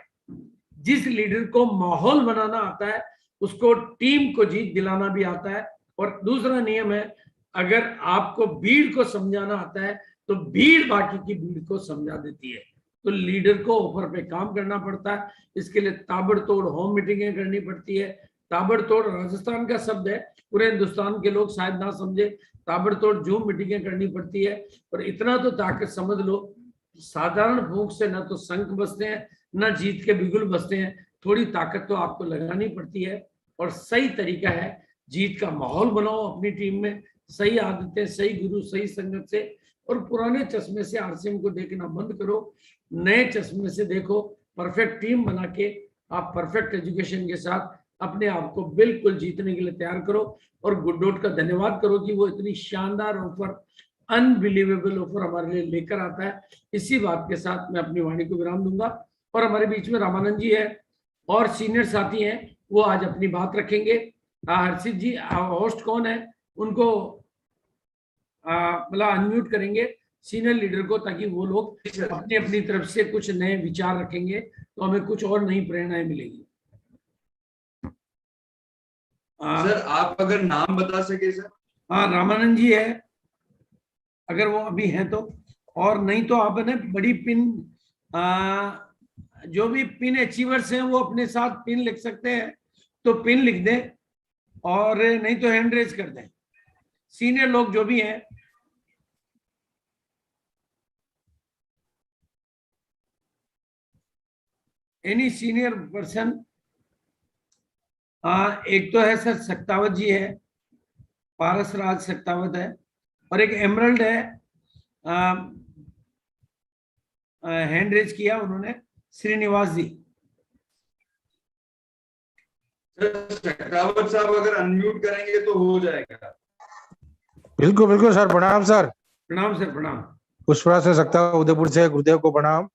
जिस लीडर को माहौल बनाना आता है उसको टीम को जीत दिलाना भी आता है। और दूसरा नियम है, अगर आपको भीड़ को समझाना आता है तो भीड़ बाकी की भीड़ को समझा देती है। तो लीडर को ऊपर पे काम करना पड़ता है। इसके लिए ताबड़तोड़ होम मीटिंगें करनी पड़ती है। ताबड़तोड़ राजस्थान का शब्द है, पूरे हिंदुस्तान के लोग शायद ना समझे। ताबड़तोड़ जूम मीटिंगें करनी पड़ती है। और इतना तो ताकत समझ लो, साधारण फूंक से ना तो शंख बजते हैं ना जीत के बिगुल बजते हैं। थोड़ी ताकत तो आपको लगानी पड़ती है। और सही तरीका है, जीत का माहौल बनाओ अपनी टीम में, सही आदतें, सही गुरु, सही संगत से। और पुराने चश्मे से आरसीएम को देखना बंद करो, नए चश्मे से देखो। परफेक्ट टीम बना के आप परफेक्ट एजुकेशन के साथ अपने आप को बिल्कुल जीतने के लिए तैयार करो। और गुड डॉट का धन्यवाद करो कि वो इतनी शानदार ऑफर, अनबिलीवेबल ऑफर हमारे लिए लेकर आता है। इसी बात के साथ मैं अपनी वाणी को विराम दूंगा। और हमारे बीच में रामानंद जी है और सीनियर साथी हैं, वो आज अपनी बात रखेंगे। हर्षित जी होस्ट कौन है, उनको मतलब अनम्यूट करेंगे सीनियर लीडर को, ताकि वो लोग अपनी अपनी तरफ से कुछ नए विचार रखेंगे तो हमें कुछ और नई प्रेरणाएं मिलेगी। सर आप अगर नाम बता सके सर। हाँ, रामानंद जी है, अगर वो अभी हैं तो। और नहीं तो आप ने बड़ी पिन, जो भी पिन अचीवर्स हैं वो अपने साथ पिन लिख सकते हैं, तो पिन लिख दें। और नहीं तो हैंड रेज कर दें, सीनियर लोग जो भी हैं। Any senior person. एक तो है सर सक्तावत जी है, पारस राज सक्तावत है। और एक एमरल्ड है, हैंड रेज किया उन्होंने, श्रीनिवास जी। शेखावत साहब अगर अनम्यूट करेंगे तो हो जाएगा। बिल्कुल बिल्कुल सर, प्रणाम सर। प्रणाम सर, प्रणाम। पुष्पराज से सकता उदयपुर से गुरुदेव को प्रणाम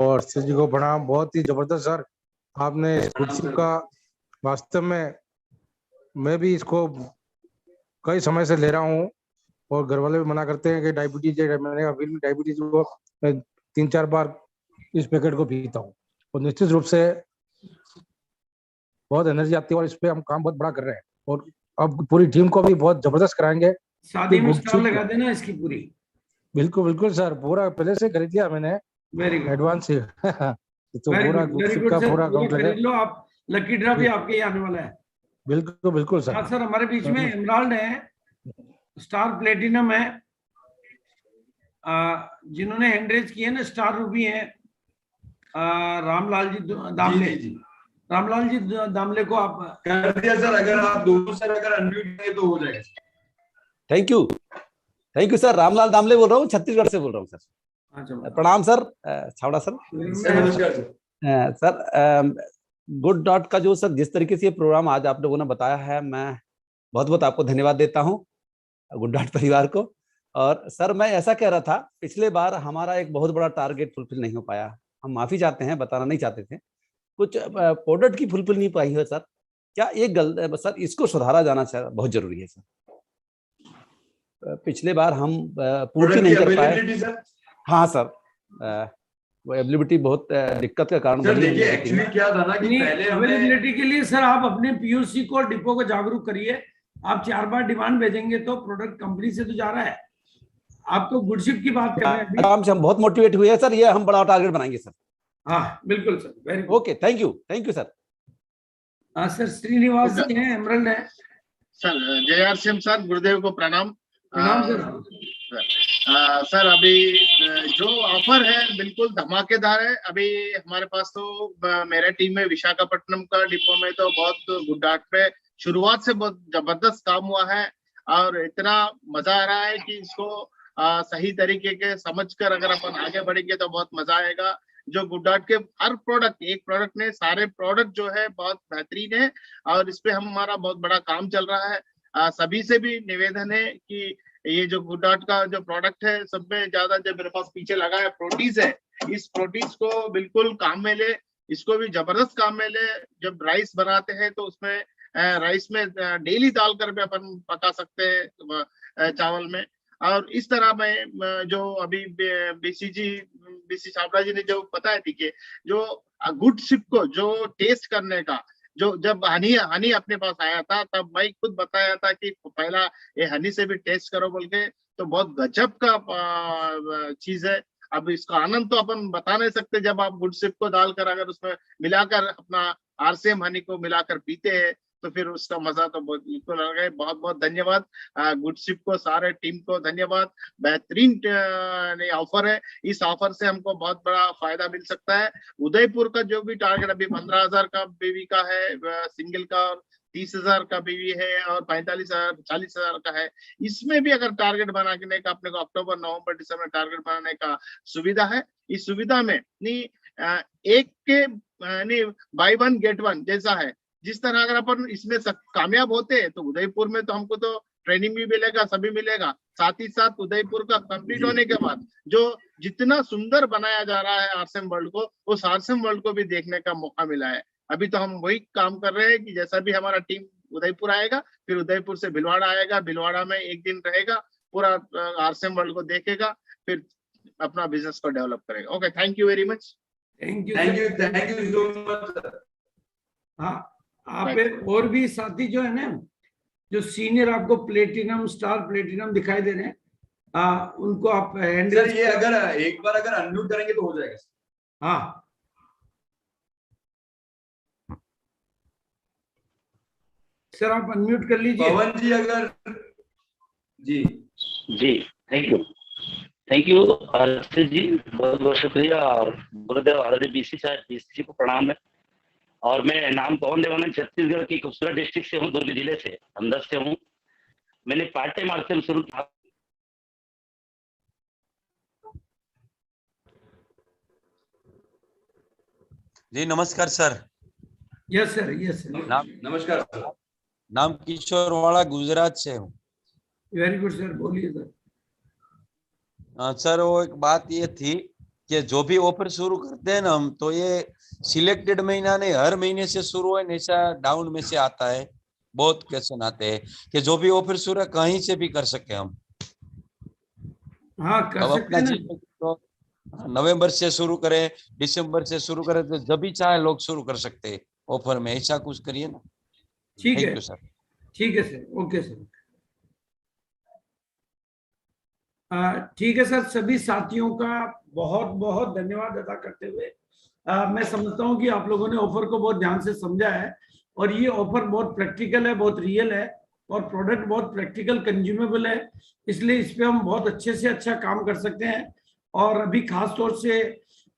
और सर जी को प्रणाम। बहुत ही जबरदस्त सर आपने गुरशिप का, वास्तव में मैं भी इसको कई समय से ले रहा हूँ और घर वाले भी मना करते हैं कि डायबिटीज है। मैंने अभी भी डायबिटीज को 3-4 बार इस पैकेट को पीता हूँ और निश्चित रूप से बहुत एनर्जी आती है और इस पे हम काम बहुत बड़ा कर रहे हैं। और अब पूरी टीम को भी बहुत जबरदस्त कराएंगे। शादी में स्टॉल लगा देना इसकी पूरी। बिल्कुल बिल्कुल सर, पूरा पहले से खरीद लिया मैंने, वेरी गुड, एडवांस ही तो पूरा गुड का सर, पूरा अकाउंट लगा। खरीद लो आप, लकी ड्रॉ भी आपके ही आने वाला है। बिल्कुल बिल्कुल सर। हाँ सर, हमारे बीच में एमराल्ड है, स्टार प्लेटिनम है, जिन्होंने हैंडरेज किए ना, स्टार रूबी है, रामलाल जी दामले। रामलाल जी दामले को आप कर दिया सर। अगर आप दोनों सर अगर अनम्यूट करें तो हो जाएगा। Thank you sir. Ramlal Damle बोल रहा हूँ, छत्तीसगढ़ से बोल रहा हूँ सर। प्रणाम सर, छावड़ा सर। नमस्कार सर। सर गुड डॉट का जो सर जिस तरीके से ये प्रोग्राम आज आप लोगों ने बताया है, मैं बहुत बहुत आपको धन्यवाद देता हूँ, गुड डॉट परिवार को। और सर मैं ऐसा कह रहा था, पिछले बार हमारा एक बहुत बड़ा टारगेट फुलफिल नहीं हो पाया। हम माफी चाहते हैं, बताना नहीं चाहते थे, कुछ प्रोडक्ट की फुलफिल नहीं पाई है सर। क्या एक सर इसको सुधारा जाना चाहिए, बहुत जरूरी है सर। पिछले बार हम पूर्ति नहीं कर पाए। हाँ सर, वो अवेलेबिलिटी बहुत दिक्कत का कारण बनी। देखिए एक्चुअली क्या था ना कि पहले अवेलेबिलिटी के लिए सर आप अपने पीयूसी को, डिपो को जागरूक करिए। आप 4 बार डिमांड भेजेंगे तो प्रोडक्ट कंपनी से तो जा रहा है। आप तो गुडशिप की बात कर रहे हैं। काम से हम बहुत मोटिवेट हुए हैं सर, ये हम बड़ा टारगेट बनाएंगे सर। हाँ बिल्कुल sir, very good. Okay, thank you sir. हाँ सर, श्रीनिवास जी हैं, एमरल्ड है सर। जय आरसीएम सर, गुरुदेव को प्रणाम। प्रणाम सर। सर अभी जो ऑफर है बिल्कुल धमाकेदार है। अभी हमारे पास तो मेरे टीम में विशाखापट्टनम का डिपो में तो बहुत गुड डॉट पे शुरुआत से बहुत जबरदस्त काम हुआ है और इतना मजा आ रहा है कि इसको सही तरीके के समझकर अगर अपन आगे बढ़ेंगे तो बहुत मजा आएगा। जो गुड डॉट के हर प्रोडक्ट, एक प्रोडक्ट ने सारे प्रोडक्ट जो है बहुत बेहतरीन है और इस पे हमारा बहुत बड़ा काम चल रहा है। सभी से भी निवेदन है कि ये जो गुड डॉट का जो प्रोडक्ट है, सब में ज्यादा जो मेरे पास पीछे लगा है प्रोटीज है, इस प्रोटीज को बिल्कुल काम में ले, इसको भी जबरदस्त काम में ले। जब राइस बनाते हैं तो उसमें राइस में डेली डालकर भी अपन पका सकते हैं चावल में। और इस तरह में जो अभी बीसी छाबड़ा जी ने जो बताया थी कि जो गुड शिप को जो टेस्ट करने का, जो जब हनी अपने पास आया था तब मैं खुद बताया था कि पहला ये हनी से भी टेस्ट करो बोल के, तो बहुत गजब का चीज है। अब इसका आनंद तो अपन बता नहीं सकते, जब आप गुड शिप को डालकर अगर उसमें मिलाकर अपना आरसीएम हनी को मिलाकर पीते हैं तो फिर उसका मजा तो बिल्कुल अलग है। बहुत बहुत धन्यवाद गुड शिप को, सारे टीम को धन्यवाद। बेहतरीन ऑफर है, इस ऑफर से हमको बहुत बड़ा फायदा मिल सकता है। उदयपुर का जो भी टारगेट अभी 15,000 का बीवी का है सिंगल का, और 30,000 का बीवी है, और 45,000 40,000 का है। इसमें भी अगर टारगेट बनाने का अपने को अक्टूबर नवंबर दिसंबर टारगेट बनाने का सुविधा है। इस सुविधा में एक के बाय वन गेट वन जैसा है। जिस तरह अगर अपन इसमें कामयाब होते हैं तो उदयपुर में तो हमको तो ट्रेनिंग भी मिलेगा, सभी मिलेगा। साथ ही साथ उदयपुर का कंप्लीट होने के बाद जो जितना सुंदर बनाया जा रहा है आरसीएम वर्ल्ड को, उस आरसीएम वर्ल्ड को भी देखने का मौका मिला है। अभी तो हम वही काम कर रहे हैं कि जैसा भी हमारा टीम उदयपुर आएगा, फिर उदयपुर से भिलवाड़ा आएगा, भिलवाड़ा में एक दिन रहेगा, पूरा आरसीएम वर्ल्ड को देखेगा, फिर अपना बिजनेस को डेवलप करेगा। Okay, thank you very much. Thank you so much. हाँ, आप और भी साथी जो है ना, जो सीनियर आपको प्लेटिनम स्टार प्लेटिनम दिखाई दे रहे हैं, उनको आप हैंडल सर ये अगर एक बार अगर अनम्यूट करेंगे तो हो जाएगा। हाँ, सर आप अनम्यूट कर लीजिए। पवन जी अगर जी थैंक यू आरसी जी, बहुत बहुत शुक्रिया। और गुरुदेव ऑलरेडी बीसी को प्रणाम है। और मैं नाम पवन देवानंद छत्तीसगढ़ की खूबसूरत डिस्ट्रिक्ट से हूँ, दुर्ग जिले से, हमदर्द से हूँ। मैंने पार्ट टाइम आरसीएम शुरू किया। जी नमस्कार sir. Yes sir, yes sir. नमस्कार सर। नाम किशोर वाला, गुजरात से हूँ। वेरी गुड सर, बोलिए सर। सर वो एक बात ये थी कि जो भी ऑफर शुरू करते हैं ना हम, तो ये सिलेक्टेड महीना नहीं, हर महीने से शुरू है, ऐसा डाउन में से आता है। बहुत क्वेश्चन आते हैं कि जो भी ऑफर शुरू है कहीं से भी कर सके हम। हाँ, कर सकते हैं ना। तो नवंबर से शुरू करें, दिसंबर से शुरू करें, तो जब भी चाहे लोग शुरू कर सकते हैं ऑफर में, ऐसा कुछ करिए ना। ठीक है, थैंक यू सर। ठीक है सर, ओके सर। ठीक है सर, सभी साथियों का बहुत बहुत धन्यवाद अदा करते हुए मैं समझता हूं कि आप लोगों ने ऑफर को बहुत ध्यान से समझा है, और ये ऑफर बहुत प्रैक्टिकल है, बहुत रियल है, और प्रोडक्ट बहुत प्रैक्टिकल कंज्यूमेबल है। इसलिए इस पे हम बहुत अच्छे से अच्छा काम कर सकते हैं। और अभी खास तौर से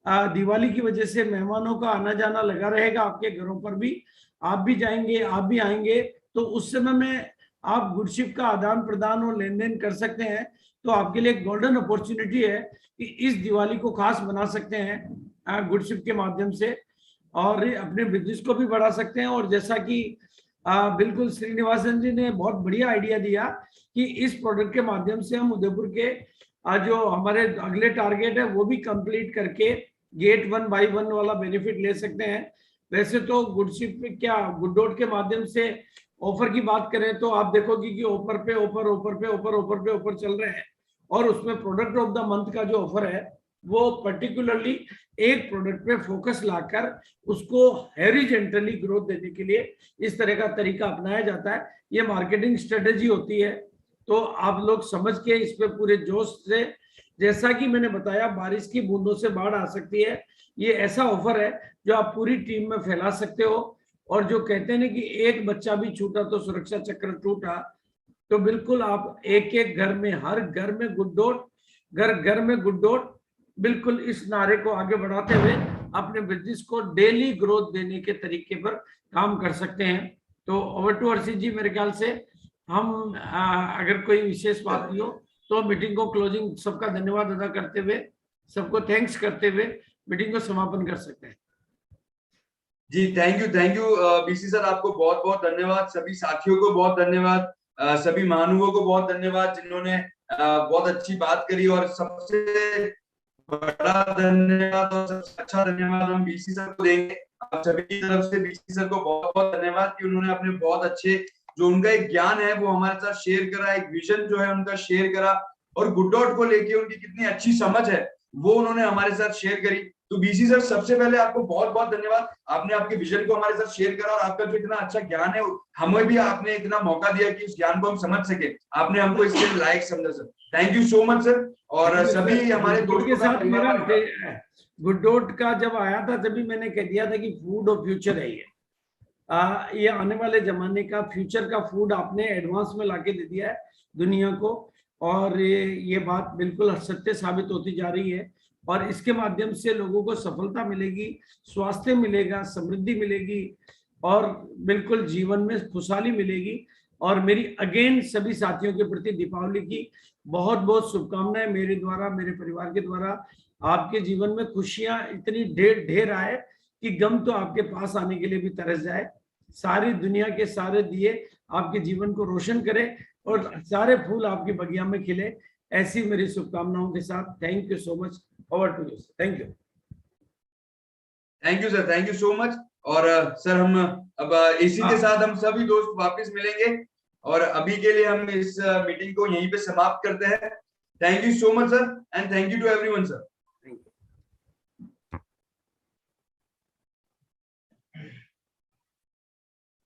दिवाली की वजह से मेहमानों का आना जाना लगा रहेगा आपके घरों पर भी। आप भी जाएंगे, आप भी आएंगे, तो उस समय में आप गुडशिप का आदान प्रदान और लेन देन कर सकते हैं। तो आपके लिए एक गोल्डन अपॉर्चुनिटी है कि इस दिवाली को खास बना सकते हैं गुडशिप के माध्यम से, और अपने बिजनेस को भी बढ़ा सकते हैं। और जैसा कि बिल्कुल श्रीनिवासन जी ने बहुत बढ़िया आइडिया दिया कि इस प्रोडक्ट के माध्यम से हम उदयपुर के जो हमारे अगले टारगेट है वो भी कंप्लीट करके गेट 1 बाय 1 वाला बेनिफिट ले सकते हैं। वैसे तो गुडशिप क्या गुडडॉट के माध्यम से ऑफर की बात करें तो आप देखोगे कि ऑफर पे ऑफर, ऑफर पे ऑफर, ऑफर पे ऑफर चल रहे हैं। और उसमें प्रोडक्ट ऑफ द मंथ का जो ऑफर है वो पर्टिकुलरली एक प्रोडक्ट पे फोकस लाकर उसको हॉरिजॉन्टली ग्रोथ देने के लिए इस तरह का तरीका अपनाया जाता है। ये मार्केटिंग स्ट्रेटेजी होती है। तो आप लोग समझ के इस पे पूरे जोश से, जैसा कि मैंने बताया, बारिश की बूंदों से बाढ़ आ सकती है। ये ऐसा ऑफर है जो आप पूरी टीम में फैला सकते हो। और जो कहते हैं ना कि एक बच्चा भी छूटा तो सुरक्षा चक्र टूटा, तो बिल्कुल आप एक एक घर में, हर घर में गुडडॉट, घर घर में गुडडॉट, बिल्कुल इस नारे को आगे बढ़ाते हुए अपने बिजनेस को डेली ग्रोथ देने के तरीके पर काम कर सकते हैं। तो ओवर टू अर्षित जी, मेरे ख्याल से हम अगर कोई विशेष बात नहीं हो तो मीटिंग को क्लोजिंग, सबका धन्यवाद अदा करते हुए, सबको थैंक्स करते हुए मीटिंग को समापन कर सकते हैं। जी थैंक यू बीसी सर, आपको बहुत बहुत धन्यवाद। सभी साथियों को बहुत धन्यवाद, सभी महानुभावों को बहुत धन्यवाद जिन्होंने बहुत अच्छी बात करी। और सबसे बड़ा धन्यवाद और सबसे अच्छा धन्यवाद हम बीसी सर को देंगे। आप सभी की तरफ से बीसी सर को बहुत बहुत धन्यवाद कि उन्होंने अपने बहुत अच्छे, जो उनका एक ज्ञान है वो हमारे साथ शेयर करा, एक विजन जो है उनका शेयर करा। और गुड डॉट को लेके उनकी कितनी अच्छी समझ है वो उन्होंने हमारे साथ शेयर करी। तो बीसी सर, सबसे पहले आपको बहुत बहुत धन्यवाद। आपने आपके विजन को हमारे साथ शेयर करा और आपका जो इतना अच्छा ज्ञान है हमें भी आपने इतना मौका दिया कि उस ज्ञान को हम समझ सके। आपने हमको इसके लायक समझा sir. Thank you so much sir. और सभी हमारे दोस्तों के साथ मेरा गुड डॉट का जब आया था तभी मैंने कह दिया था कि फूड ऑफ फ्यूचर है ये आने वाले जमाने का फ्यूचर का फूड आपने एडवांस में लाके दे दिया है दुनिया को। और ये बात बिल्कुल सत्य साबित होती जा रही है और इसके माध्यम से लोगों को सफलता मिलेगी, स्वास्थ्य मिलेगा, समृद्धि मिलेगी और बिल्कुल जीवन में खुशहाली मिलेगी। और मेरी अगेन सभी साथियों के प्रति दीपावली की बहुत बहुत शुभकामनाएं मेरे द्वारा, मेरे परिवार के द्वारा। आपके जीवन में खुशियां इतनी ढेर आए कि गम तो आपके पास आने के लिए भी तरस जाए। सारी दुनिया के सारे दिए आपके जीवन को रोशन करें और सारे फूल आपकी बगिया में खिले, ऐसी मेरी शुभकामनाओं के साथ। Thank you so much. Over to you. Thank you. Thank you sir, thank you so much. और सर हम अब इसी के साथ हम सभी दोस्त वापस मिलेंगे और अभी के लिए हम इस मीटिंग को यहीं पे समाप्त करते हैं। Thank you so much sir and thank you to everyone sir.